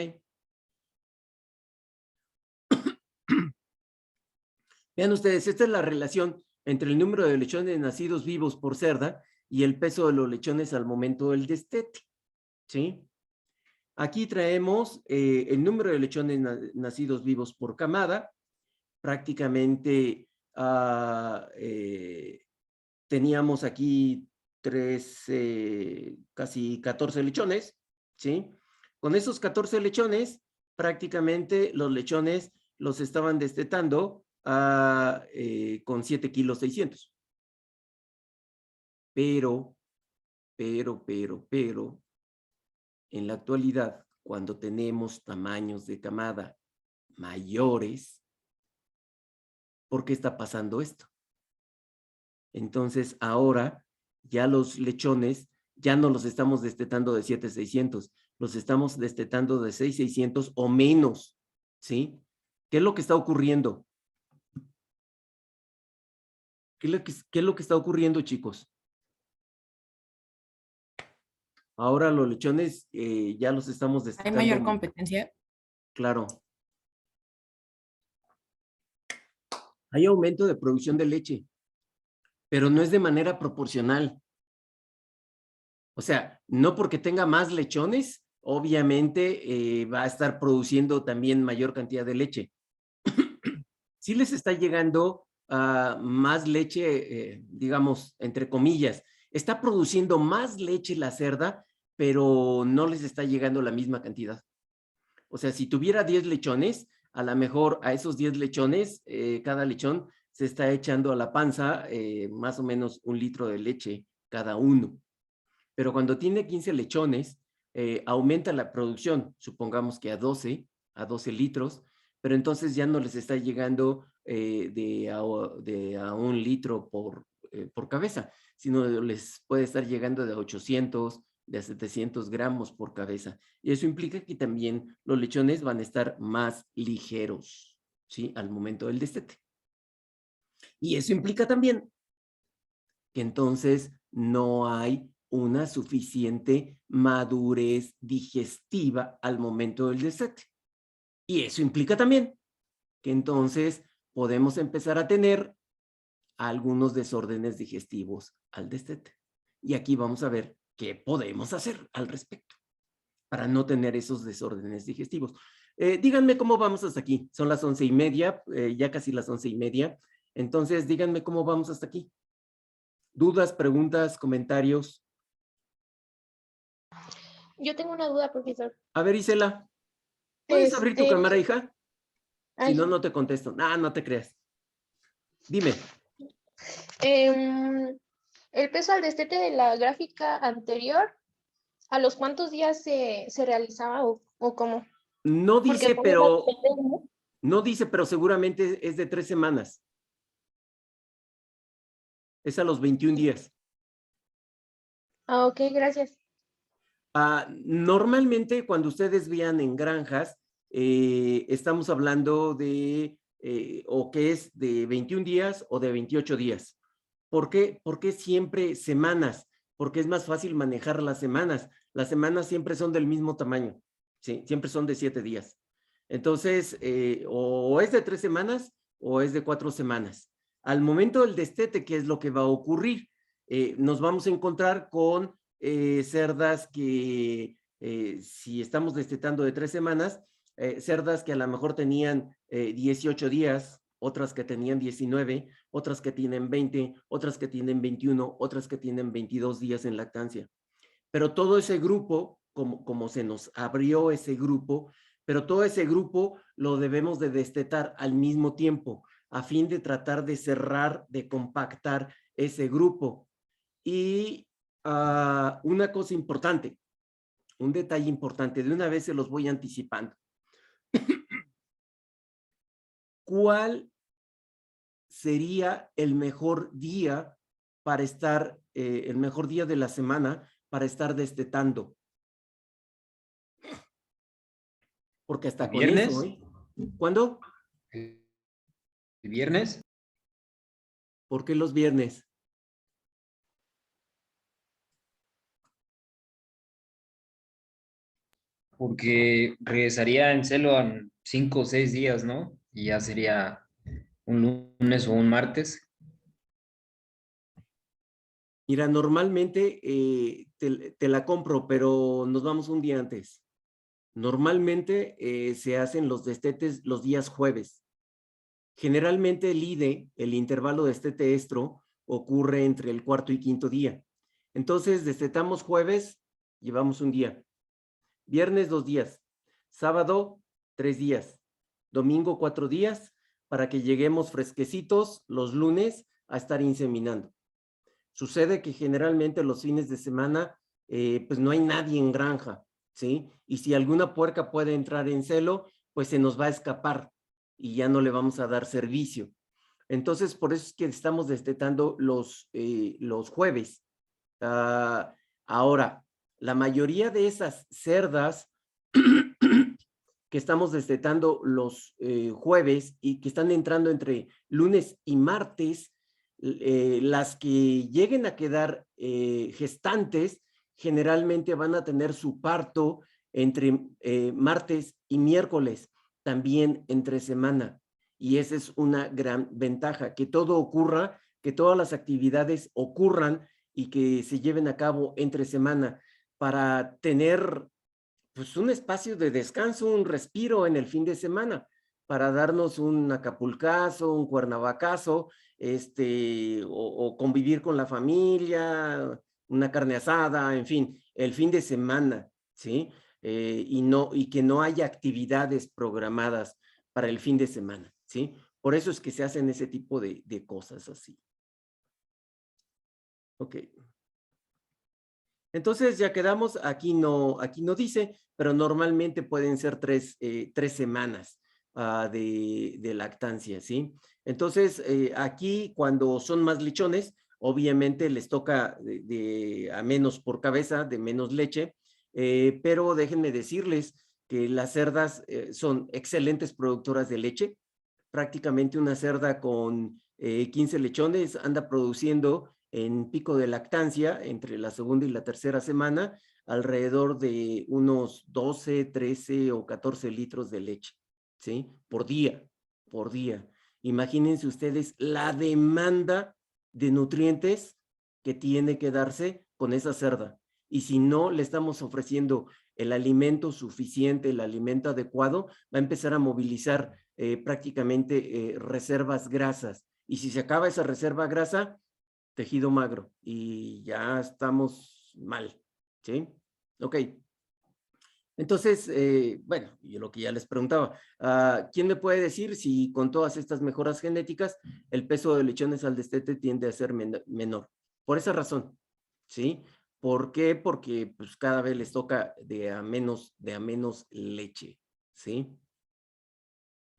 Vean ustedes, esta es la relación entre el número de lechones nacidos vivos por cerda y el peso de los lechones al momento del destete. ¿Sí? Aquí traemos el número de lechones nacidos vivos por camada. Prácticamente teníamos aquí 13, casi 14 lechones, ¿sí? Con esos 14 lechones, prácticamente los lechones los estaban destetando con 7 kilos 600. Pero, en la actualidad, cuando tenemos tamaños de camada mayores, ¿por qué está pasando esto? Entonces, ahora ya los lechones ya no los estamos destetando de 7,600, los estamos destetando de 6,600 o menos, ¿sí? ¿Qué es lo que está ocurriendo? ¿Qué es lo que está ocurriendo, chicos? Ahora los lechones ya los estamos ¿Hay destetando. mayor competencia? Claro. Hay aumento de producción de leche, pero no es de manera proporcional. O sea, no porque tenga más lechones, obviamente va a estar produciendo también mayor cantidad de leche. Sí les está llegando más leche, digamos, entre comillas. Está produciendo más leche la cerda, pero no les está llegando la misma cantidad. O sea, si tuviera 10 lechones, a lo mejor a esos 10 lechones, cada lechón se está echando a la panza más o menos 1 litro de leche cada uno. Pero cuando tiene 15 lechones, aumenta la producción, supongamos que a 12 litros, pero entonces ya no les está llegando de a 1 litro por cabeza, sino les puede estar llegando de 800, de a 700 gramos por cabeza. Y eso implica que también los lechones van a estar más ligeros, ¿sí? Al momento del destete. Y eso implica también que entonces no hay una suficiente madurez digestiva al momento del destete. Y eso implica también que entonces podemos empezar a tener algunos desórdenes digestivos al destete. Y aquí vamos a ver qué podemos hacer al respecto para no tener esos desórdenes digestivos. Díganme cómo vamos hasta aquí. Son las 11:30, ya casi las 11:30. Entonces, díganme cómo vamos hasta aquí. ¿Dudas, preguntas, comentarios? Yo tengo una duda, profesor. A ver, Isela, ¿puedes abrir tu cámara, hija? Si no, no te contesto. No te creas. Dime. El peso al destete de la gráfica anterior, ¿a los cuántos días se realizaba o cómo? No dice, Porque pero no dice, pero seguramente es de 3 semanas. Es a los 21 días. Ah, ok, gracias. Normalmente cuando ustedes vean en granjas, estamos hablando de o que es de 21 días o de 28 días. ¿Por qué? Porque siempre semanas. porque es más fácil manejar las semanas. Las semanas siempre son del mismo tamaño, ¿sí? Siempre son de 7 días. Entonces, o es de 3 semanas o es de 4 semanas. Al momento del destete, ¿qué es lo que va a ocurrir? Nos vamos a encontrar con cerdas que, si estamos destetando de 3 semanas, cerdas que a lo mejor tenían 18 días, otras que tenían 19, otras que tienen 20, otras que tienen 21, otras que tienen 22 días en lactancia. Pero todo ese grupo, como se nos abrió ese grupo, pero todo ese grupo lo debemos de destetar al mismo tiempo, a fin de tratar de cerrar, de compactar ese grupo. Y una cosa importante, un detalle importante, de una vez se los voy anticipando. ¿Cuál sería el mejor día para estar, el mejor día de la semana para estar destetando? Porque hasta con ¿Viernes? eso, ¿eh? ¿Cuándo? ¿El viernes? ¿Por qué los viernes? Porque regresaría en celo en 5 o 6 días, ¿no? Y ya sería un lunes o un martes. Mira, normalmente te la compro, pero nos vamos un día antes. Normalmente se hacen los destetes los días jueves. Generalmente el IDE, el intervalo de destete estro, ocurre entre el cuarto y quinto día. Entonces, destetamos jueves, llevamos un día. Viernes, 2 días. Sábado, 3 días. Domingo, 4 días, para que lleguemos fresquecitos los lunes a estar inseminando. Sucede que generalmente los fines de semana, pues no hay nadie en granja, ¿sí? Y si alguna puerca puede entrar en celo, pues se nos va a escapar y ya no le vamos a dar servicio. Entonces, por eso es que estamos destetando los jueves. Ahora, la mayoría de esas cerdas que estamos destetando los jueves y que están entrando entre lunes y martes, las que lleguen a quedar gestantes, generalmente van a tener su parto entre martes y miércoles, también entre semana. Y esa es una gran ventaja, que todo ocurra, que todas las actividades ocurran y que se lleven a cabo entre semana para tener pues un espacio de descanso, un respiro en el fin de semana, para darnos un acapulcazo, un cuernavacazo, o convivir con la familia, una carne asada, en fin, el fin de semana, ¿sí? Y que no haya actividades programadas para el fin de semana, ¿sí? Por eso es que se hacen ese tipo de cosas así. Ok. Entonces ya quedamos, aquí no dice, pero normalmente pueden ser 3 semanas de lactancia, ¿sí? Entonces aquí cuando son más lechones, obviamente les toca a menos por cabeza, de menos leche, pero déjenme decirles que las cerdas son excelentes productoras de leche. Prácticamente una cerda con 15 lechones anda produciendo en pico de lactancia, entre la segunda y la tercera semana, alrededor de unos 12, 13 o 14 litros de leche, ¿sí? Por día. Imagínense ustedes la demanda de nutrientes que tiene que darse con esa cerda. Y si no le estamos ofreciendo el alimento suficiente, el alimento adecuado, va a empezar a movilizar prácticamente reservas grasas. Y si se acaba esa reserva grasa, tejido magro y ya estamos mal, ¿sí? Ok. Entonces, bueno, yo lo que ya les preguntaba, ¿quién me puede decir si con todas estas mejoras genéticas el peso de lechones al destete tiende a ser menor? Por esa razón, ¿sí? ¿Por qué? Porque pues cada vez les toca de a menos leche, ¿sí?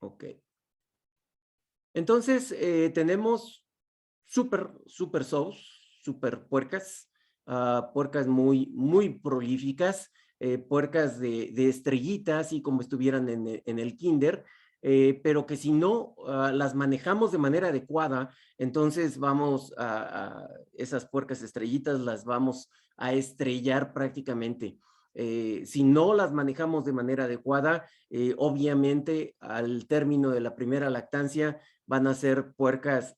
Ok. Entonces, tenemos super sows, super puercas, puercas muy prolíficas, puercas de estrellitas, así como estuvieran en el kinder, pero que si no las manejamos de manera adecuada, entonces vamos a esas puercas estrellitas las vamos a estrellar prácticamente. Si no las manejamos de manera adecuada, obviamente al término de la primera lactancia van a ser puercas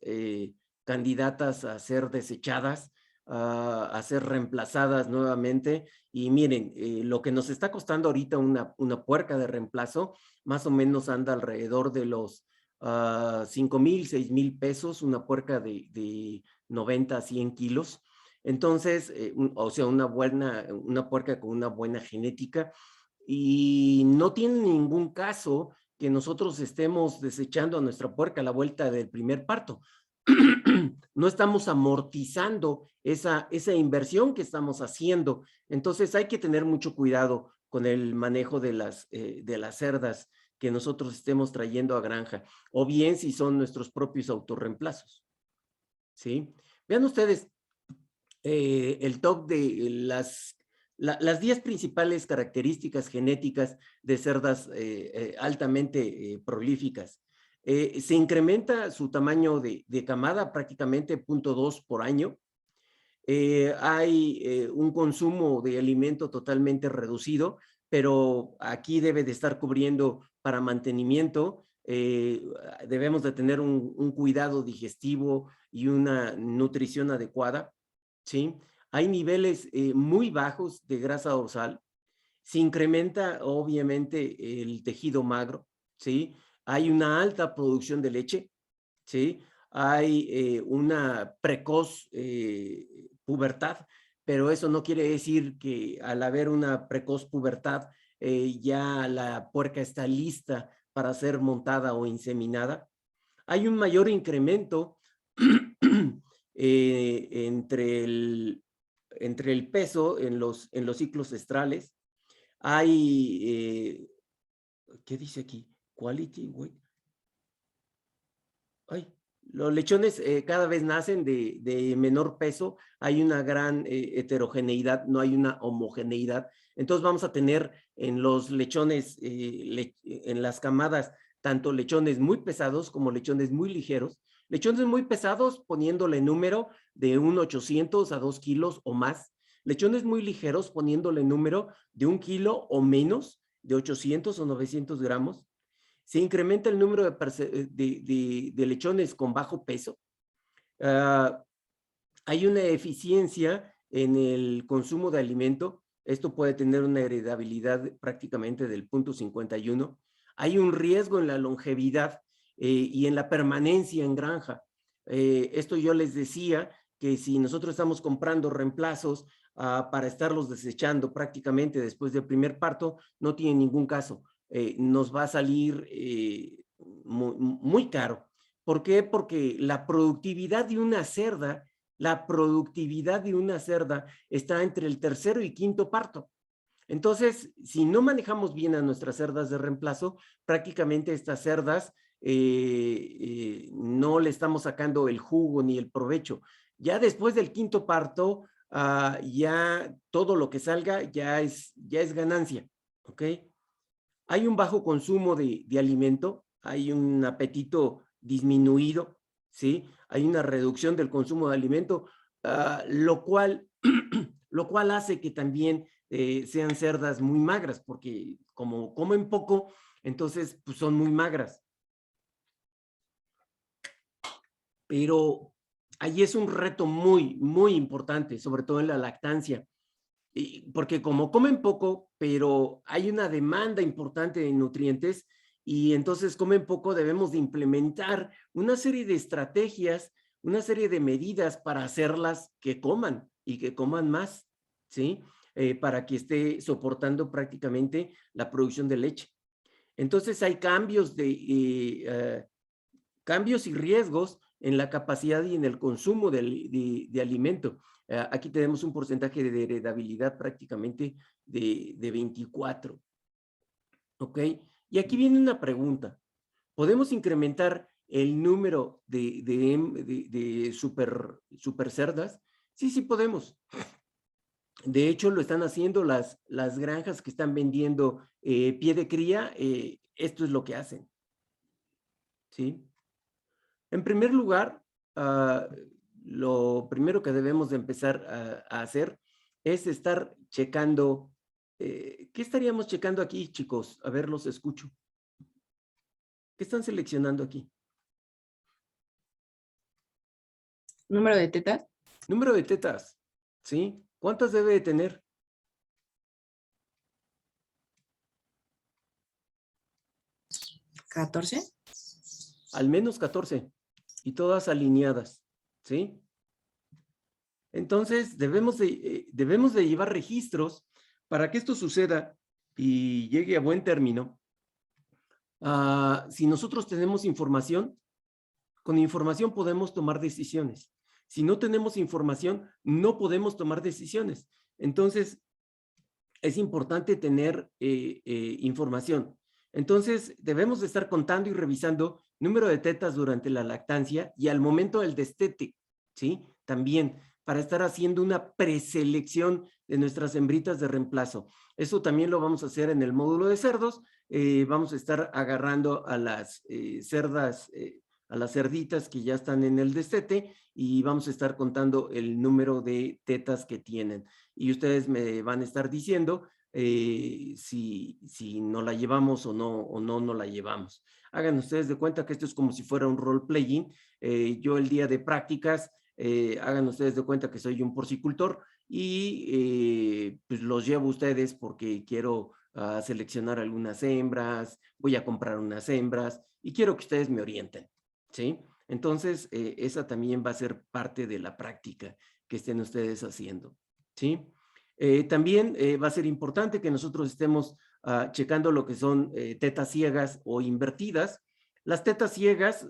candidatas a ser desechadas, a ser reemplazadas nuevamente. Y miren, lo que nos está costando ahorita una puerca de reemplazo, más o menos anda alrededor de los 5,000, 6,000 pesos, una puerca de 90 a 100 kilos. Entonces, o sea, una puerca con una buena genética, y no tiene ningún caso que nosotros estemos desechando a nuestra puerca a la vuelta del primer parto. No estamos amortizando esa inversión que estamos haciendo. Entonces hay que tener mucho cuidado con el manejo de las cerdas que nosotros estemos trayendo a granja, o bien si son nuestros propios autorreemplazos. ¿Sí? Vean ustedes el top de las 10 principales características genéticas de cerdas altamente prolíficas. Se incrementa su tamaño de camada prácticamente 0.2 por año. Hay un consumo de alimento totalmente reducido, pero aquí debe de estar cubriendo para mantenimiento. Debemos de tener un cuidado digestivo y una nutrición adecuada, ¿sí? Hay niveles muy bajos de grasa dorsal. Se incrementa obviamente el tejido magro, ¿sí? Hay una alta producción de leche, ¿sí? Hay una precoz pubertad, pero eso no quiere decir que al haber una precoz pubertad ya la puerca está lista para ser montada o inseminada. Hay un mayor incremento entre el peso en los ciclos estrales. Hay, ¿qué dice aquí? Quality weight. Ay, los lechones cada vez nacen de menor peso, hay una gran heterogeneidad, no hay una homogeneidad. Entonces vamos a tener en los lechones, en las camadas, tanto lechones muy pesados como lechones muy ligeros. Lechones muy pesados poniéndole número de 1,800 a 2 kilos o más. Lechones muy ligeros poniéndole número de 1 kilo o menos, de 800 o 900 gramos. Se incrementa el número de lechones con bajo peso. Hay una eficiencia en el consumo de alimento. Esto puede tener una heredabilidad prácticamente del 0.51. Hay un riesgo en la longevidad y en la permanencia en granja. Esto yo les decía que si nosotros estamos comprando reemplazos para estarlos desechando prácticamente después del primer parto, no tiene ningún caso. Nos va a salir muy caro. ¿Por qué? Porque la productividad de una cerda está entre el tercero y quinto parto. Entonces, si no manejamos bien a nuestras cerdas de reemplazo, prácticamente estas cerdas no le estamos sacando el jugo ni el provecho. Ya después del quinto parto, ya todo lo que salga ya es ganancia, ¿ok? Hay un bajo consumo de alimento, hay un apetito disminuido, ¿sí? Hay una reducción del consumo de alimento, lo cual hace que también sean cerdas muy magras, porque como comen poco, entonces pues son muy magras. Pero ahí es un reto muy, muy importante, sobre todo en la lactancia. Porque como comen poco, pero hay una demanda importante de nutrientes y entonces comen poco, debemos de implementar una serie de estrategias, una serie de medidas para hacerlas que coman y que coman más, ¿sí? Para que esté soportando prácticamente la producción de leche. Entonces hay cambios y riesgos en la capacidad y en el consumo de alimento. Aquí tenemos un porcentaje de heredabilidad prácticamente de 24. ¿Ok? Y aquí viene una pregunta. ¿Podemos incrementar el número de super cerdas? Sí, sí podemos. De hecho, lo están haciendo las granjas que están vendiendo pie de cría. Esto es lo que hacen. ¿sí? En primer lugar, lo primero que debemos de empezar a hacer es estar checando. ¿Qué estaríamos checando aquí, chicos? A ver, los escucho. ¿Qué están seleccionando aquí? Número de tetas, Número de tetas, ¿sí? ¿Cuántas debe de tener? 14. Al menos 14 y todas alineadas, ¿sí? Entonces, debemos de llevar registros para que esto suceda y llegue a buen término. Si nosotros tenemos información, con información podemos tomar decisiones. Si no tenemos información, no podemos tomar decisiones. Entonces, es importante tener información. Entonces, debemos de estar contando y revisando número de tetas durante la lactancia y al momento del destete, ¿sí? También, para estar haciendo una preselección de nuestras hembritas de reemplazo. Eso también lo vamos a hacer en el módulo de cerdos. Vamos a estar agarrando a las cerdas, a las cerditas que ya están en el destete y vamos a estar contando el número de tetas que tienen. Y ustedes me van a estar diciendo si no la llevamos o no la llevamos. Hagan ustedes de cuenta que esto es como si fuera un role-playing. Yo el día de prácticas, hagan ustedes de cuenta que soy un porcicultor y pues los llevo a ustedes porque quiero seleccionar algunas hembras, voy a comprar unas hembras y quiero que ustedes me orienten, ¿sí? Entonces, esa también va a ser parte de la práctica que estén ustedes haciendo, ¿sí? También va a ser importante que nosotros estemos checando lo que son tetas ciegas o invertidas. Las tetas ciegas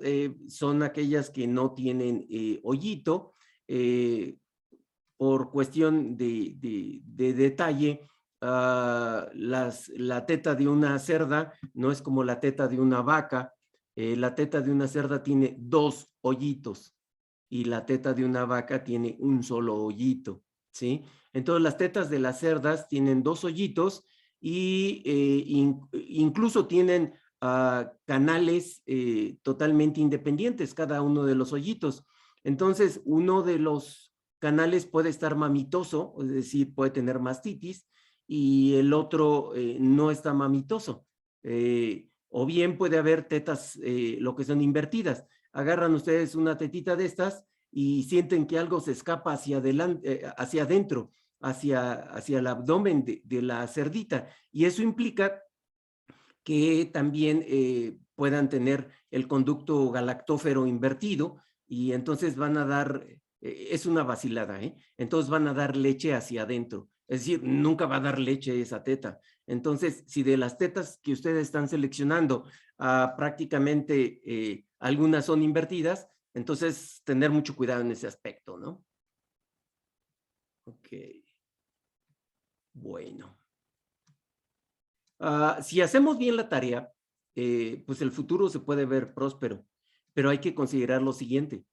son aquellas que no tienen hoyito. Por cuestión de detalle, la teta de una cerda no es como la teta de una vaca. La teta de una cerda tiene 2 hoyitos y la teta de una vaca tiene un solo hoyito, ¿sí? Entonces las tetas de las cerdas tienen 2 hoyitos y incluso tienen canales totalmente independientes, cada uno de los hoyitos. Entonces, uno de los canales puede estar mamitoso, es decir, puede tener mastitis, y el otro no está mamitoso. O bien puede haber tetas, lo que son invertidas. Agarran ustedes una tetita de estas y sienten que algo se escapa hacia adelante, hacia adentro, hacia el abdomen de la cerdita, y eso implica que también puedan tener el conducto galactófero invertido y entonces van a dar, es una vacilada, entonces van a dar leche hacia adentro, es decir, nunca va a dar leche esa teta. Entonces, si de las tetas que ustedes están seleccionando, prácticamente algunas son invertidas, entonces tener mucho cuidado en ese aspecto, ¿no? Ok. Bueno. Si hacemos bien la tarea, pues el futuro se puede ver próspero, pero hay que considerar lo siguiente.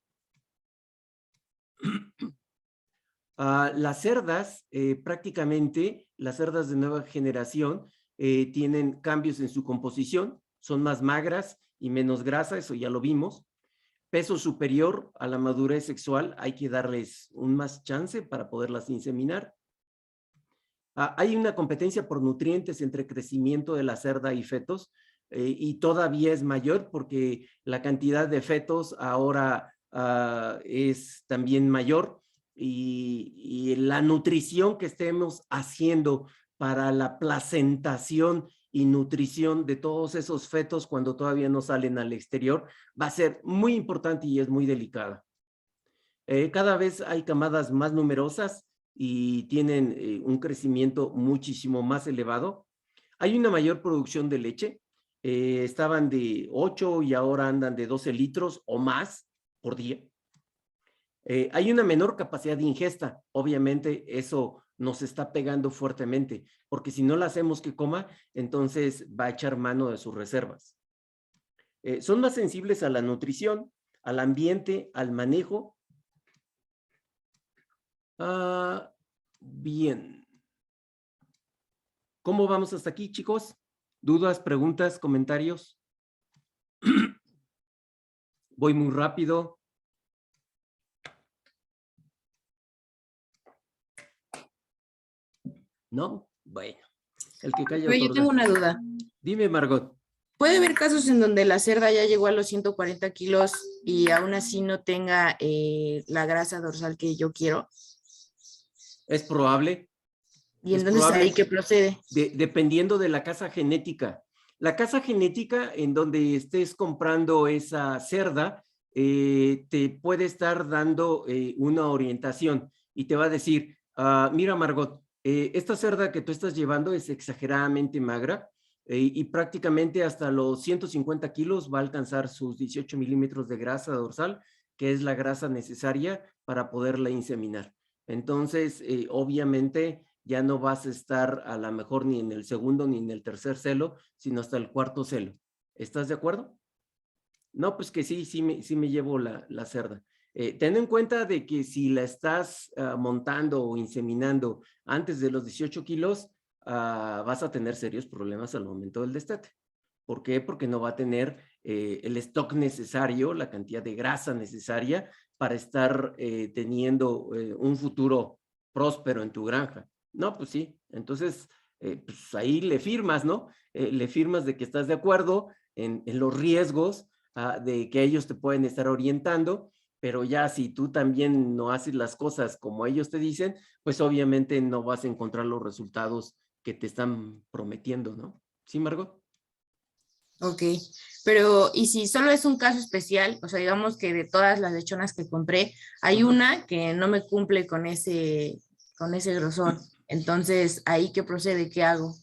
Las cerdas, prácticamente, las cerdas de nueva generación tienen cambios en su composición, son más magras y menos grasa, eso ya lo vimos. Peso superior a la madurez sexual, hay que darles un más chance para poderlas inseminar. Hay una competencia por nutrientes entre crecimiento de la cerda y fetos y todavía es mayor porque la cantidad de fetos ahora es también mayor y la nutrición que estemos haciendo para la placentación y nutrición de todos esos fetos cuando todavía no salen al exterior va a ser muy importante y es muy delicada. Cada vez hay camadas más numerosas y tienen un crecimiento muchísimo más elevado. Hay una mayor producción de leche. Estaban de 8 y ahora andan de 12 litros o más por día. Hay una menor capacidad de ingesta. Obviamente eso nos está pegando fuertemente, porque si no la hacemos que coma, entonces va a echar mano de sus reservas. Son más sensibles a la nutrición, al ambiente, al manejo. Bien. ¿Cómo vamos hasta aquí, chicos? ¿Dudas, preguntas, comentarios? Voy muy rápido. ¿No? Bueno, el que calla Pero yo otorga. tengo una duda. Dime, Margot. ¿Puede haber casos en donde la cerda ya llegó a los 140 kilos y aún así no tenga la grasa dorsal que yo quiero? Es probable. Y Es entonces probable. ahí qué procede. Dependiendo de la casa genética. La casa genética en donde estés comprando esa cerda te puede estar dando una orientación y te va a decir, mira Margot, esta cerda que tú estás llevando es exageradamente magra y prácticamente hasta los 150 kilos va a alcanzar sus 18 milímetros de grasa dorsal, que es la grasa necesaria para poderla inseminar. Entonces, obviamente, ya no vas a estar a lo mejor ni en el segundo ni en el tercer celo, sino hasta el cuarto celo. ¿Estás de acuerdo? No, pues que sí, sí me llevo la cerda. Ten en cuenta de que si la estás montando o inseminando antes de los 18 kilos, vas a tener serios problemas al momento del destete. ¿Por qué? Porque no va a tener el stock necesario, la cantidad de grasa necesaria para estar teniendo un futuro próspero en tu granja. No, pues sí. Entonces, pues ahí le firmas, ¿no? Le firmas de que estás de acuerdo en los riesgos de que ellos te pueden estar orientando, pero ya si tú también no haces las cosas como ellos te dicen, pues obviamente no vas a encontrar los resultados que te están prometiendo, ¿no? ¿Sí, Margot? Ok, pero ¿y si solo es un caso especial? O sea, digamos que de todas las lechonas que compré, hay una que no me cumple con ese grosor. Entonces, ¿ahí qué procede? ¿Qué hago?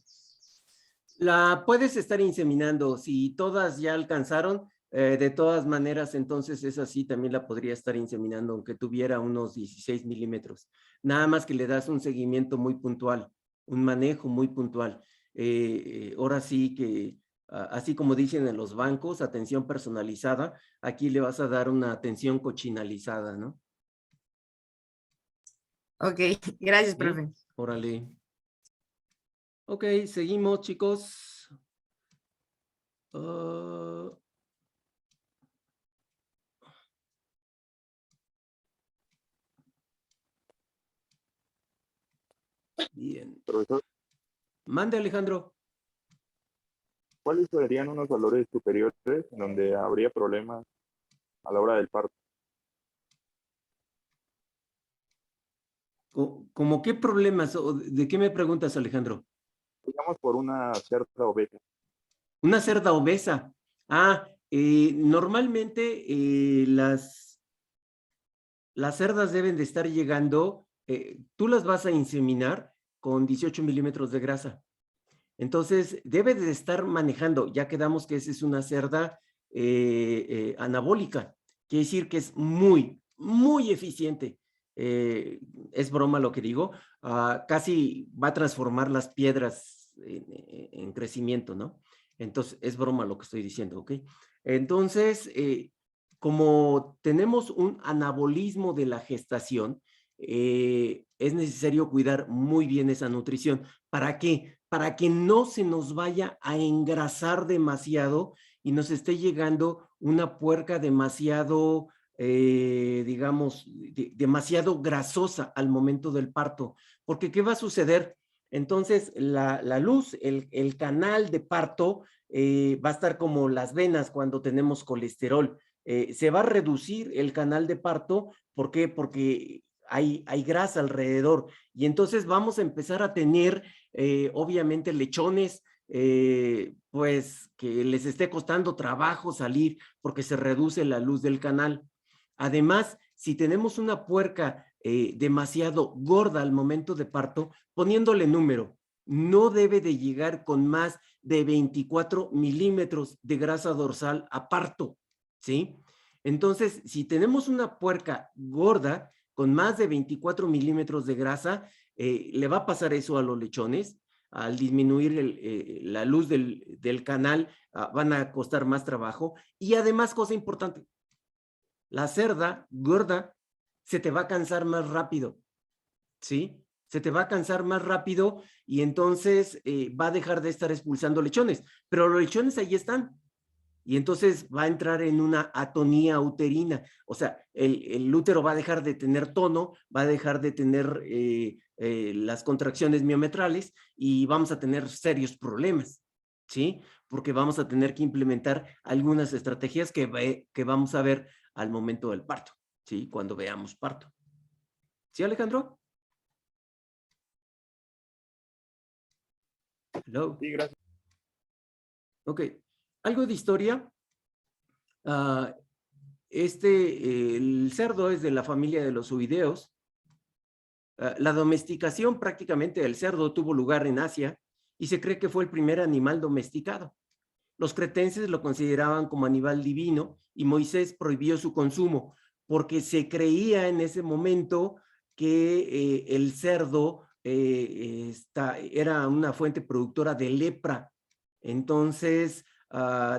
La puedes estar inseminando. Si todas ya alcanzaron, de todas maneras, entonces esa sí también la podría estar inseminando, aunque tuviera unos 16 milímetros. Nada más que le das un seguimiento muy puntual, un manejo muy puntual. Ahora sí que, así como dicen en los bancos, atención personalizada, aquí le vas a dar una atención cochinalizada, ¿no? Ok, gracias, ¿Sí? profe. Órale. Ok, seguimos, chicos. Bien. Profesor, Mande, Alejandro. ¿cuáles serían unos valores superiores en donde habría problemas a la hora del parto? ¿Cómo qué problemas o de qué me preguntas, Alejandro? Digamos por una cerda obesa. Una cerda obesa. Normalmente las cerdas deben de estar llegando, tú las vas a inseminar con 18 milímetros de grasa. Entonces, debe de estar manejando, ya quedamos que esa es una cerda anabólica, quiere decir que es muy, muy eficiente. Es broma lo que digo, casi va a transformar las piedras en crecimiento, ¿no? Entonces, es broma lo que estoy diciendo, ¿ok? Entonces, como tenemos un anabolismo de la gestación, es necesario cuidar muy bien esa nutrición. ¿Para qué? Para que no se nos vaya a engrasar demasiado y nos esté llegando una puerca demasiado, digamos, demasiado grasosa al momento del parto. Porque ¿qué va a suceder? Entonces, la luz, el canal de parto va a estar como las venas cuando tenemos colesterol. Se va a reducir el canal de parto. ¿Por qué? Porque hay grasa alrededor. Y entonces vamos a empezar a tener, obviamente, lechones, pues que les esté costando trabajo salir porque se reduce la luz del canal. Además, si tenemos una puerca demasiado gorda al momento de parto, poniéndole número, no debe de llegar con más de 24 milímetros de grasa dorsal a parto, ¿sí? Entonces, si tenemos una puerca gorda con más de 24 milímetros de grasa, le va a pasar eso a los lechones. Al disminuir la luz del canal, van a costar más trabajo. Y además, cosa importante, la cerda gorda se te va a cansar más rápido, ¿sí? Se te va a cansar más rápido y entonces va a dejar de estar expulsando lechones. Pero los lechones ahí están. y entonces va a entrar en una atonía uterina. O sea, el útero va a dejar de tener tono, va a dejar de tener las contracciones miometrales y vamos a tener serios problemas, ¿sí? Porque vamos a tener que implementar algunas estrategias que vamos a ver al momento del parto, ¿sí? Cuando veamos parto. ¿Sí, Alejandro? Hello. Sí, gracias. Ok. Algo de historia. El cerdo es de la familia de los ovideos. La domesticación prácticamente del cerdo tuvo lugar en Asia y se cree que fue el primer animal domesticado. Los cretenses lo consideraban como animal divino y Moisés prohibió su consumo porque se creía en ese momento que el cerdo era una fuente productora de lepra. Entonces,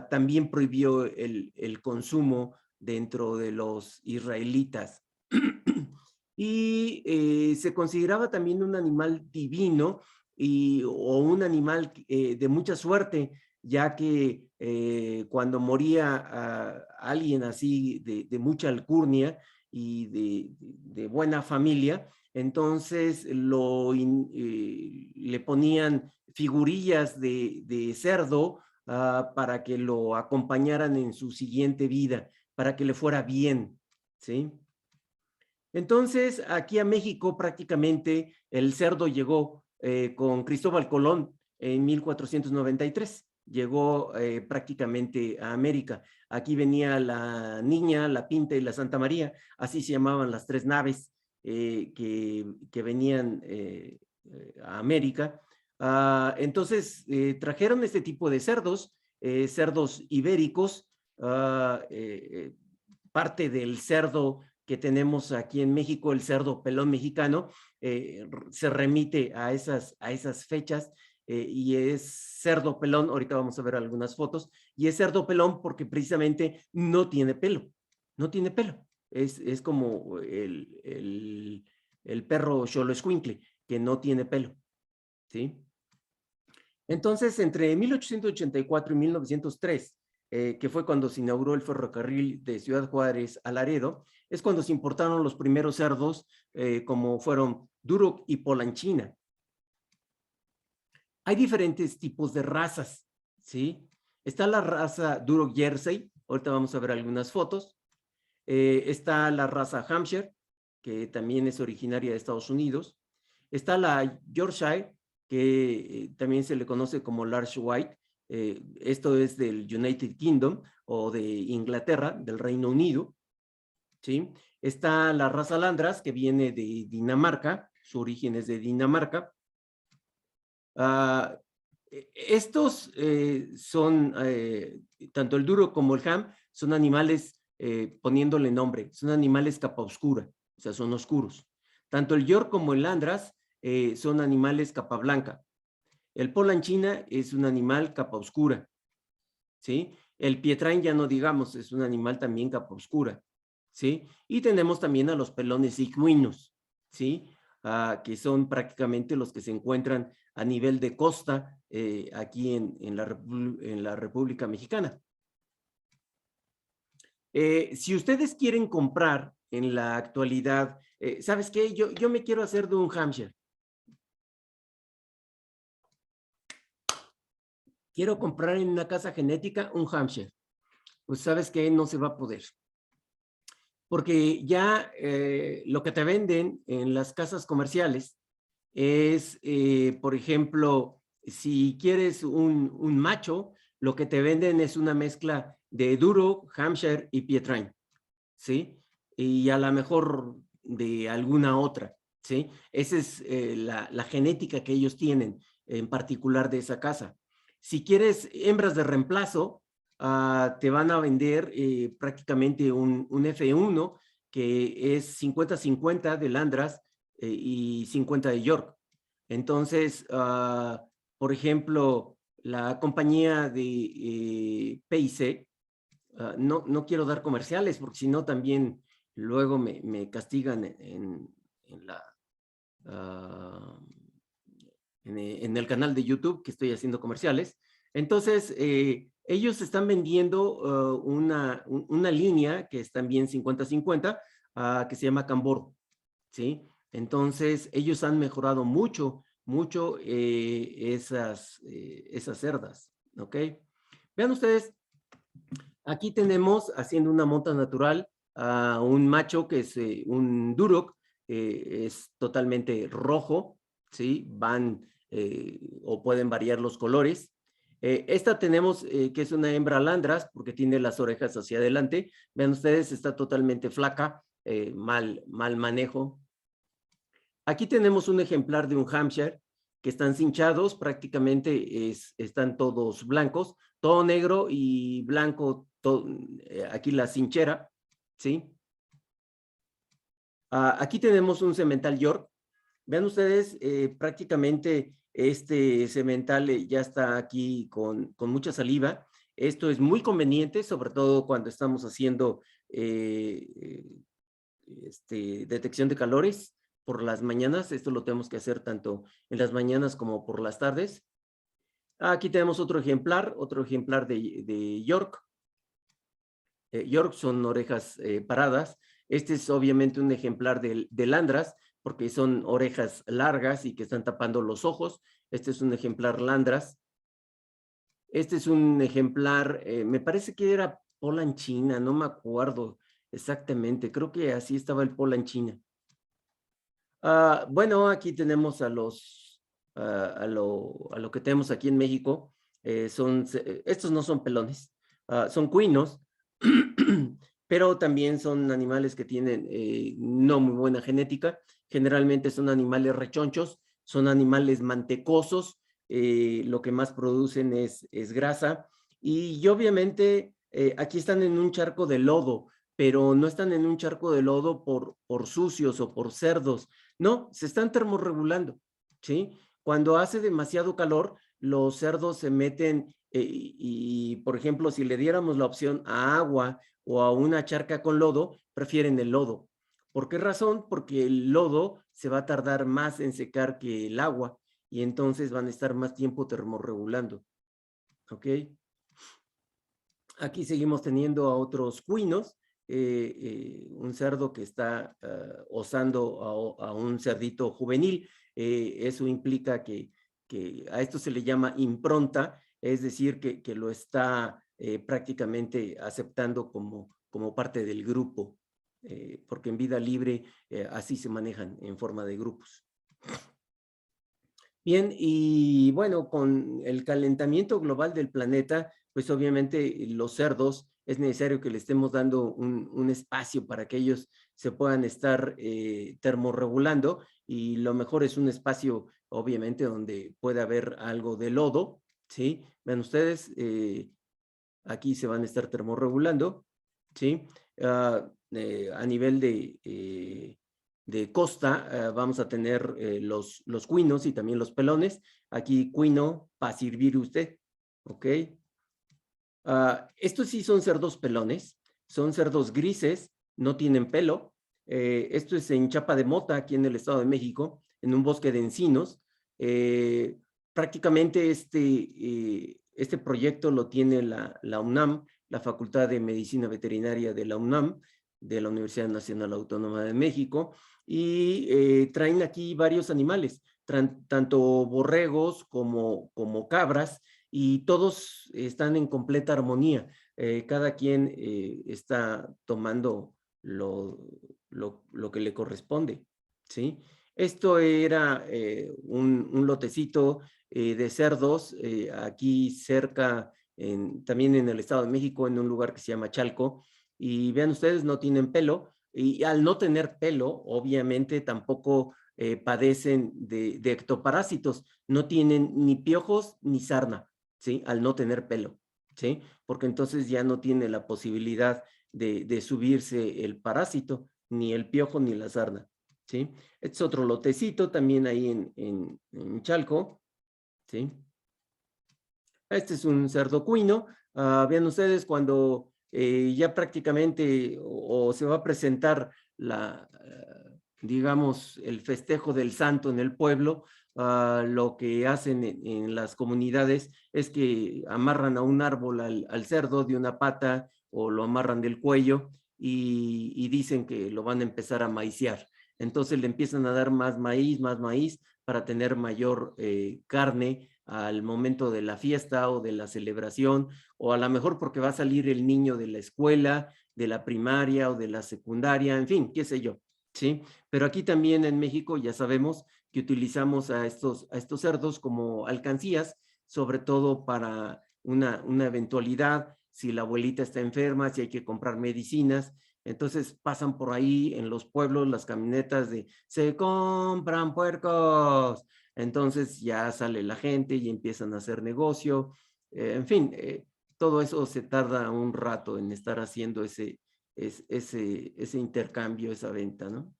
también prohibió el consumo dentro de los israelitas. Y se consideraba también un animal divino o un animal de mucha suerte, ya que cuando moría alguien así de mucha alcurnia y de buena familia, entonces le ponían figurillas de cerdo para que lo acompañaran en su siguiente vida, para que le fuera bien, ¿sí? Entonces, aquí a México prácticamente el cerdo llegó con Cristóbal Colón en 1493. Llegó prácticamente a América. Aquí venía la Niña, la Pinta y la Santa María, así se llamaban las tres naves que venían a América. Entonces, trajeron este tipo de cerdos, cerdos ibéricos, parte del cerdo que tenemos aquí en México, el cerdo pelón mexicano, se remite a esas fechas y es cerdo pelón, ahorita vamos a ver algunas fotos, y es cerdo pelón porque precisamente no tiene pelo, no tiene pelo, es como el perro xoloescuincle, que no tiene pelo, ¿sí? Entonces, entre 1884 y 1903, que fue cuando se inauguró el ferrocarril de Ciudad Juárez a Laredo, es cuando se importaron los primeros cerdos, como fueron Duroc y Polanchina. Hay diferentes tipos de razas, ¿sí? Está la raza Duroc Jersey, ahorita vamos a ver algunas fotos. Está la raza Hampshire, que también es originaria de Estados Unidos. Está la Yorkshire, que también se le conoce como Large White. Esto es del United Kingdom o de Inglaterra, del Reino Unido, ¿sí? Está la raza Landras, que viene de Dinamarca, su origen es de Dinamarca. Estos son, tanto el duro como el ham, son animales, poniéndole nombre, son animales capa oscura, o sea, son oscuros. Tanto el York como el Landras son animales capa blanca. El Polanchina es un animal capa oscura, ¿sí? El Pietrain ya no digamos, es un animal también capa oscura, ¿sí? Y tenemos también a los pelones equinos, ¿sí? Que son prácticamente los que se encuentran a nivel de costa aquí en la República Mexicana. Si ustedes quieren comprar en la actualidad, ¿sabes qué? Yo me quiero hacer de un Hampshire. Quiero comprar en una casa genética un Hampshire. Pues ¿sabes qué? No se va a poder. Porque ya lo que te venden en las casas comerciales es, por ejemplo, si quieres un macho, lo que te venden es una mezcla de Duro, Hampshire y Pietrain, ¿sí? Y a lo mejor de alguna otra, ¿sí? Esa es la genética que ellos tienen, en particular de esa casa. Si quieres hembras de reemplazo, te van a vender prácticamente un F1 que es 50-50 de Landras y 50 de York. Entonces, por ejemplo, la compañía de PIC, no quiero dar comerciales porque si no también luego me castigan en el canal de YouTube que estoy haciendo comerciales. Entonces, ellos están vendiendo una línea que es también 50-50, que se llama Camboro, ¿sí? Entonces, ellos han mejorado mucho esas cerdas, ¿ok? Vean ustedes, aquí tenemos, haciendo una monta natural, a un macho que es un Duroc, es totalmente rojo, ¿sí? Van o pueden variar los colores. Esta tenemos que es una hembra Landras, porque tiene las orejas hacia adelante. Vean ustedes, está totalmente flaca, mal manejo. Aquí tenemos un ejemplar de un Hampshire, que están cinchados, prácticamente están todos blancos, todo negro y blanco, aquí la cinchera, ¿sí? Aquí tenemos un semental York. Vean ustedes, prácticamente este semental ya está aquí con mucha saliva. Esto es muy conveniente, sobre todo cuando estamos haciendo detección de calores por las mañanas. Esto lo tenemos que hacer tanto en las mañanas como por las tardes. Aquí tenemos otro ejemplar de York. York son orejas paradas. Este es obviamente un ejemplar de Landras, porque son orejas largas y que están tapando los ojos. Este es un ejemplar Landras. Este es un ejemplar, me parece que era Poland China, no me acuerdo exactamente. Creo que así estaba el Poland China. Bueno, aquí tenemos a lo que tenemos aquí en México. Estos no son pelones, son cuinos, pero también son animales que tienen no muy buena genética. Generalmente son animales rechonchos, son animales mantecosos, lo que más producen es grasa. Y obviamente aquí están en un charco de lodo, pero no están en un charco de lodo por sucios o por cerdos. No, se están termorregulando, ¿sí? Cuando hace demasiado calor, los cerdos se meten y, por ejemplo, si le diéramos la opción a agua o a una charca con lodo, prefieren el lodo. ¿Por qué razón? Porque el lodo se va a tardar más en secar que el agua y entonces van a estar más tiempo termorregulando. ¿Ok? Aquí seguimos teniendo a otros cuinos. Un cerdo que está osando a un cerdito juvenil. Eso implica que a esto se le llama impronta, es decir, que lo está prácticamente aceptando como parte del grupo, porque en vida libre así se manejan en forma de grupos. Bien, y bueno, con el calentamiento global del planeta, pues obviamente los cerdos es necesario que le estemos dando un espacio para que ellos se puedan estar termorregulando, y lo mejor es un espacio, obviamente, donde pueda haber algo de lodo, ¿sí? Vean ustedes, aquí se van a estar termorregulando, ¿sí? A nivel de costa, vamos a tener los cuinos y también los pelones. Aquí cuino para servir usted, ¿ok? Estos sí son cerdos pelones, son cerdos grises, no tienen pelo. Esto es en Chapa de Mota, aquí en el Estado de México, en un bosque de encinos. Prácticamente este proyecto lo tiene la UNAM, la Facultad de Medicina Veterinaria de la UNAM, de la Universidad Nacional Autónoma de México, y traen aquí varios animales, tanto borregos como cabras, y todos están en completa armonía. Cada quien está tomando lo que le corresponde, ¿sí? Esto era un lotecito de cerdos aquí cerca, también en el Estado de México, en un lugar que se llama Chalco. Y vean ustedes, no tienen pelo, y al no tener pelo, obviamente tampoco padecen de ectoparásitos, no tienen ni piojos ni sarna, ¿sí? Al no tener pelo, ¿sí? Porque entonces ya no tiene la posibilidad de subirse el parásito, ni el piojo ni la sarna, ¿sí? Este es otro lotecito también ahí en Chalco, ¿sí? Este es un cerdo cuino. Vean ustedes, cuando ya prácticamente o se va a presentar digamos, el festejo del santo en el pueblo, lo que hacen en las comunidades es que amarran a un árbol al cerdo de una pata o lo amarran del cuello y dicen que lo van a empezar a maiciar. Entonces le empiezan a dar más maíz para tener mayor carne al momento de la fiesta o de la celebración, o a lo mejor porque va a salir el niño de la escuela, de la primaria o de la secundaria, en fin, qué sé yo, ¿sí? Pero aquí también en México ya sabemos que utilizamos a estos cerdos como alcancías, sobre todo para una eventualidad, si la abuelita está enferma, si hay que comprar medicinas. Entonces pasan por ahí en los pueblos las camionetas de se compran puercos. Entonces ya sale la gente y empiezan a hacer negocio. En fin, todo eso se tarda un rato en estar haciendo ese intercambio, esa venta, ¿no?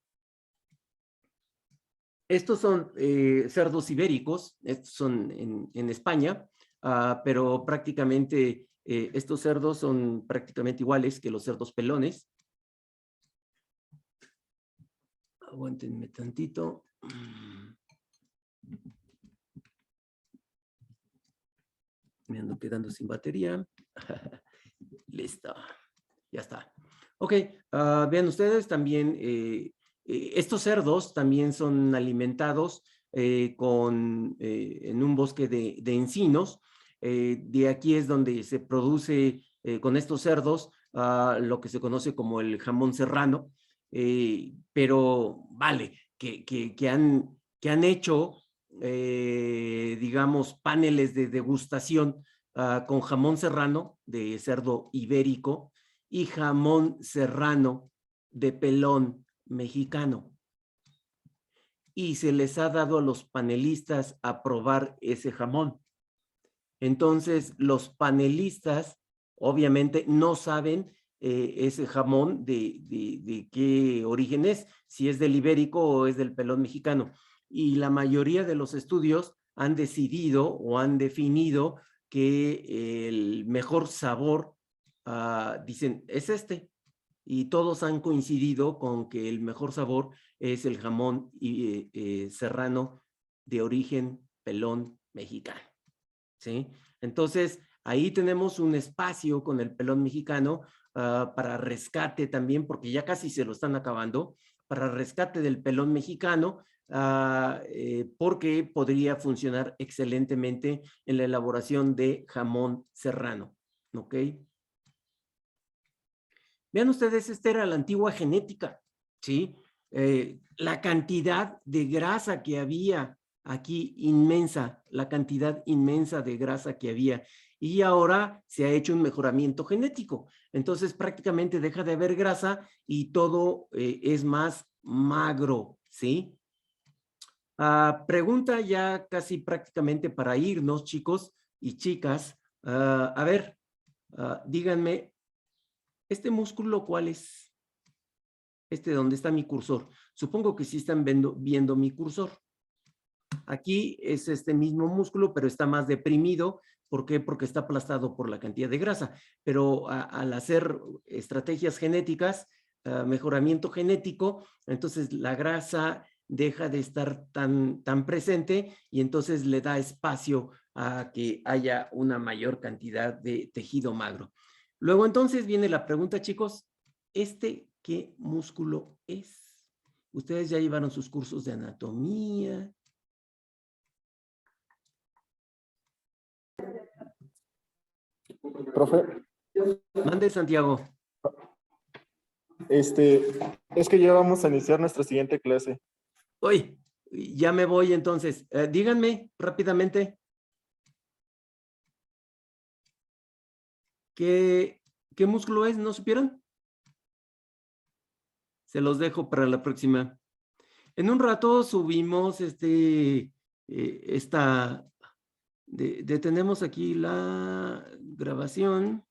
Estos son cerdos ibéricos, estos son en España, pero prácticamente estos cerdos son prácticamente iguales que los cerdos pelones. Aguántenme tantito. Me ando quedando sin batería. Listo. Ya está. Ok, vean ustedes también, estos cerdos también son alimentados en un bosque de encinos. De aquí es donde se produce con estos cerdos lo que se conoce como el jamón serrano. Pero vale, que han hecho, digamos, paneles de degustación con jamón serrano de cerdo ibérico y jamón serrano de pelón mexicano. Y se les ha dado a los panelistas a probar ese jamón. Entonces, los panelistas obviamente no saben ese jamón de qué origen es, si es del ibérico o es del pelón mexicano. Y la mayoría de los estudios han decidido o han definido que el mejor sabor, dicen, es este. Y todos han coincidido con que el mejor sabor es el jamón serrano de origen pelón mexicano. ¿Sí? Entonces, ahí tenemos un espacio con el pelón mexicano para rescate también, porque ya casi se lo están acabando, para rescate del pelón mexicano, porque podría funcionar excelentemente en la elaboración de jamón serrano. ¿Ok? Vean ustedes, esta era la antigua genética, ¿sí? La cantidad de grasa que había aquí inmensa, la cantidad inmensa de grasa que había. Y ahora se ha hecho un mejoramiento genético. Entonces prácticamente deja de haber grasa y todo es más magro, ¿sí? Pregunta ya casi prácticamente para irnos, chicos y chicas. A ver, díganme, ¿este músculo cuál es? Este donde está mi cursor. Supongo que sí están viendo mi cursor. Aquí es este mismo músculo, pero está más deprimido. ¿Por qué? Porque está aplastado por la cantidad de grasa. Pero al hacer estrategias genéticas, mejoramiento genético, entonces la grasa deja de estar tan presente y entonces le da espacio a que haya una mayor cantidad de tejido magro. Luego entonces viene la pregunta, chicos, ¿qué músculo es? Ustedes ya llevaron sus cursos de anatomía. Profe. Mande, Santiago. Es que ya vamos a iniciar nuestra siguiente clase. Oye, ya me voy entonces. Díganme rápidamente. ¿Qué músculo es? ¿No supieron? Se los dejo para la próxima. En un rato subimos detenemos aquí la grabación.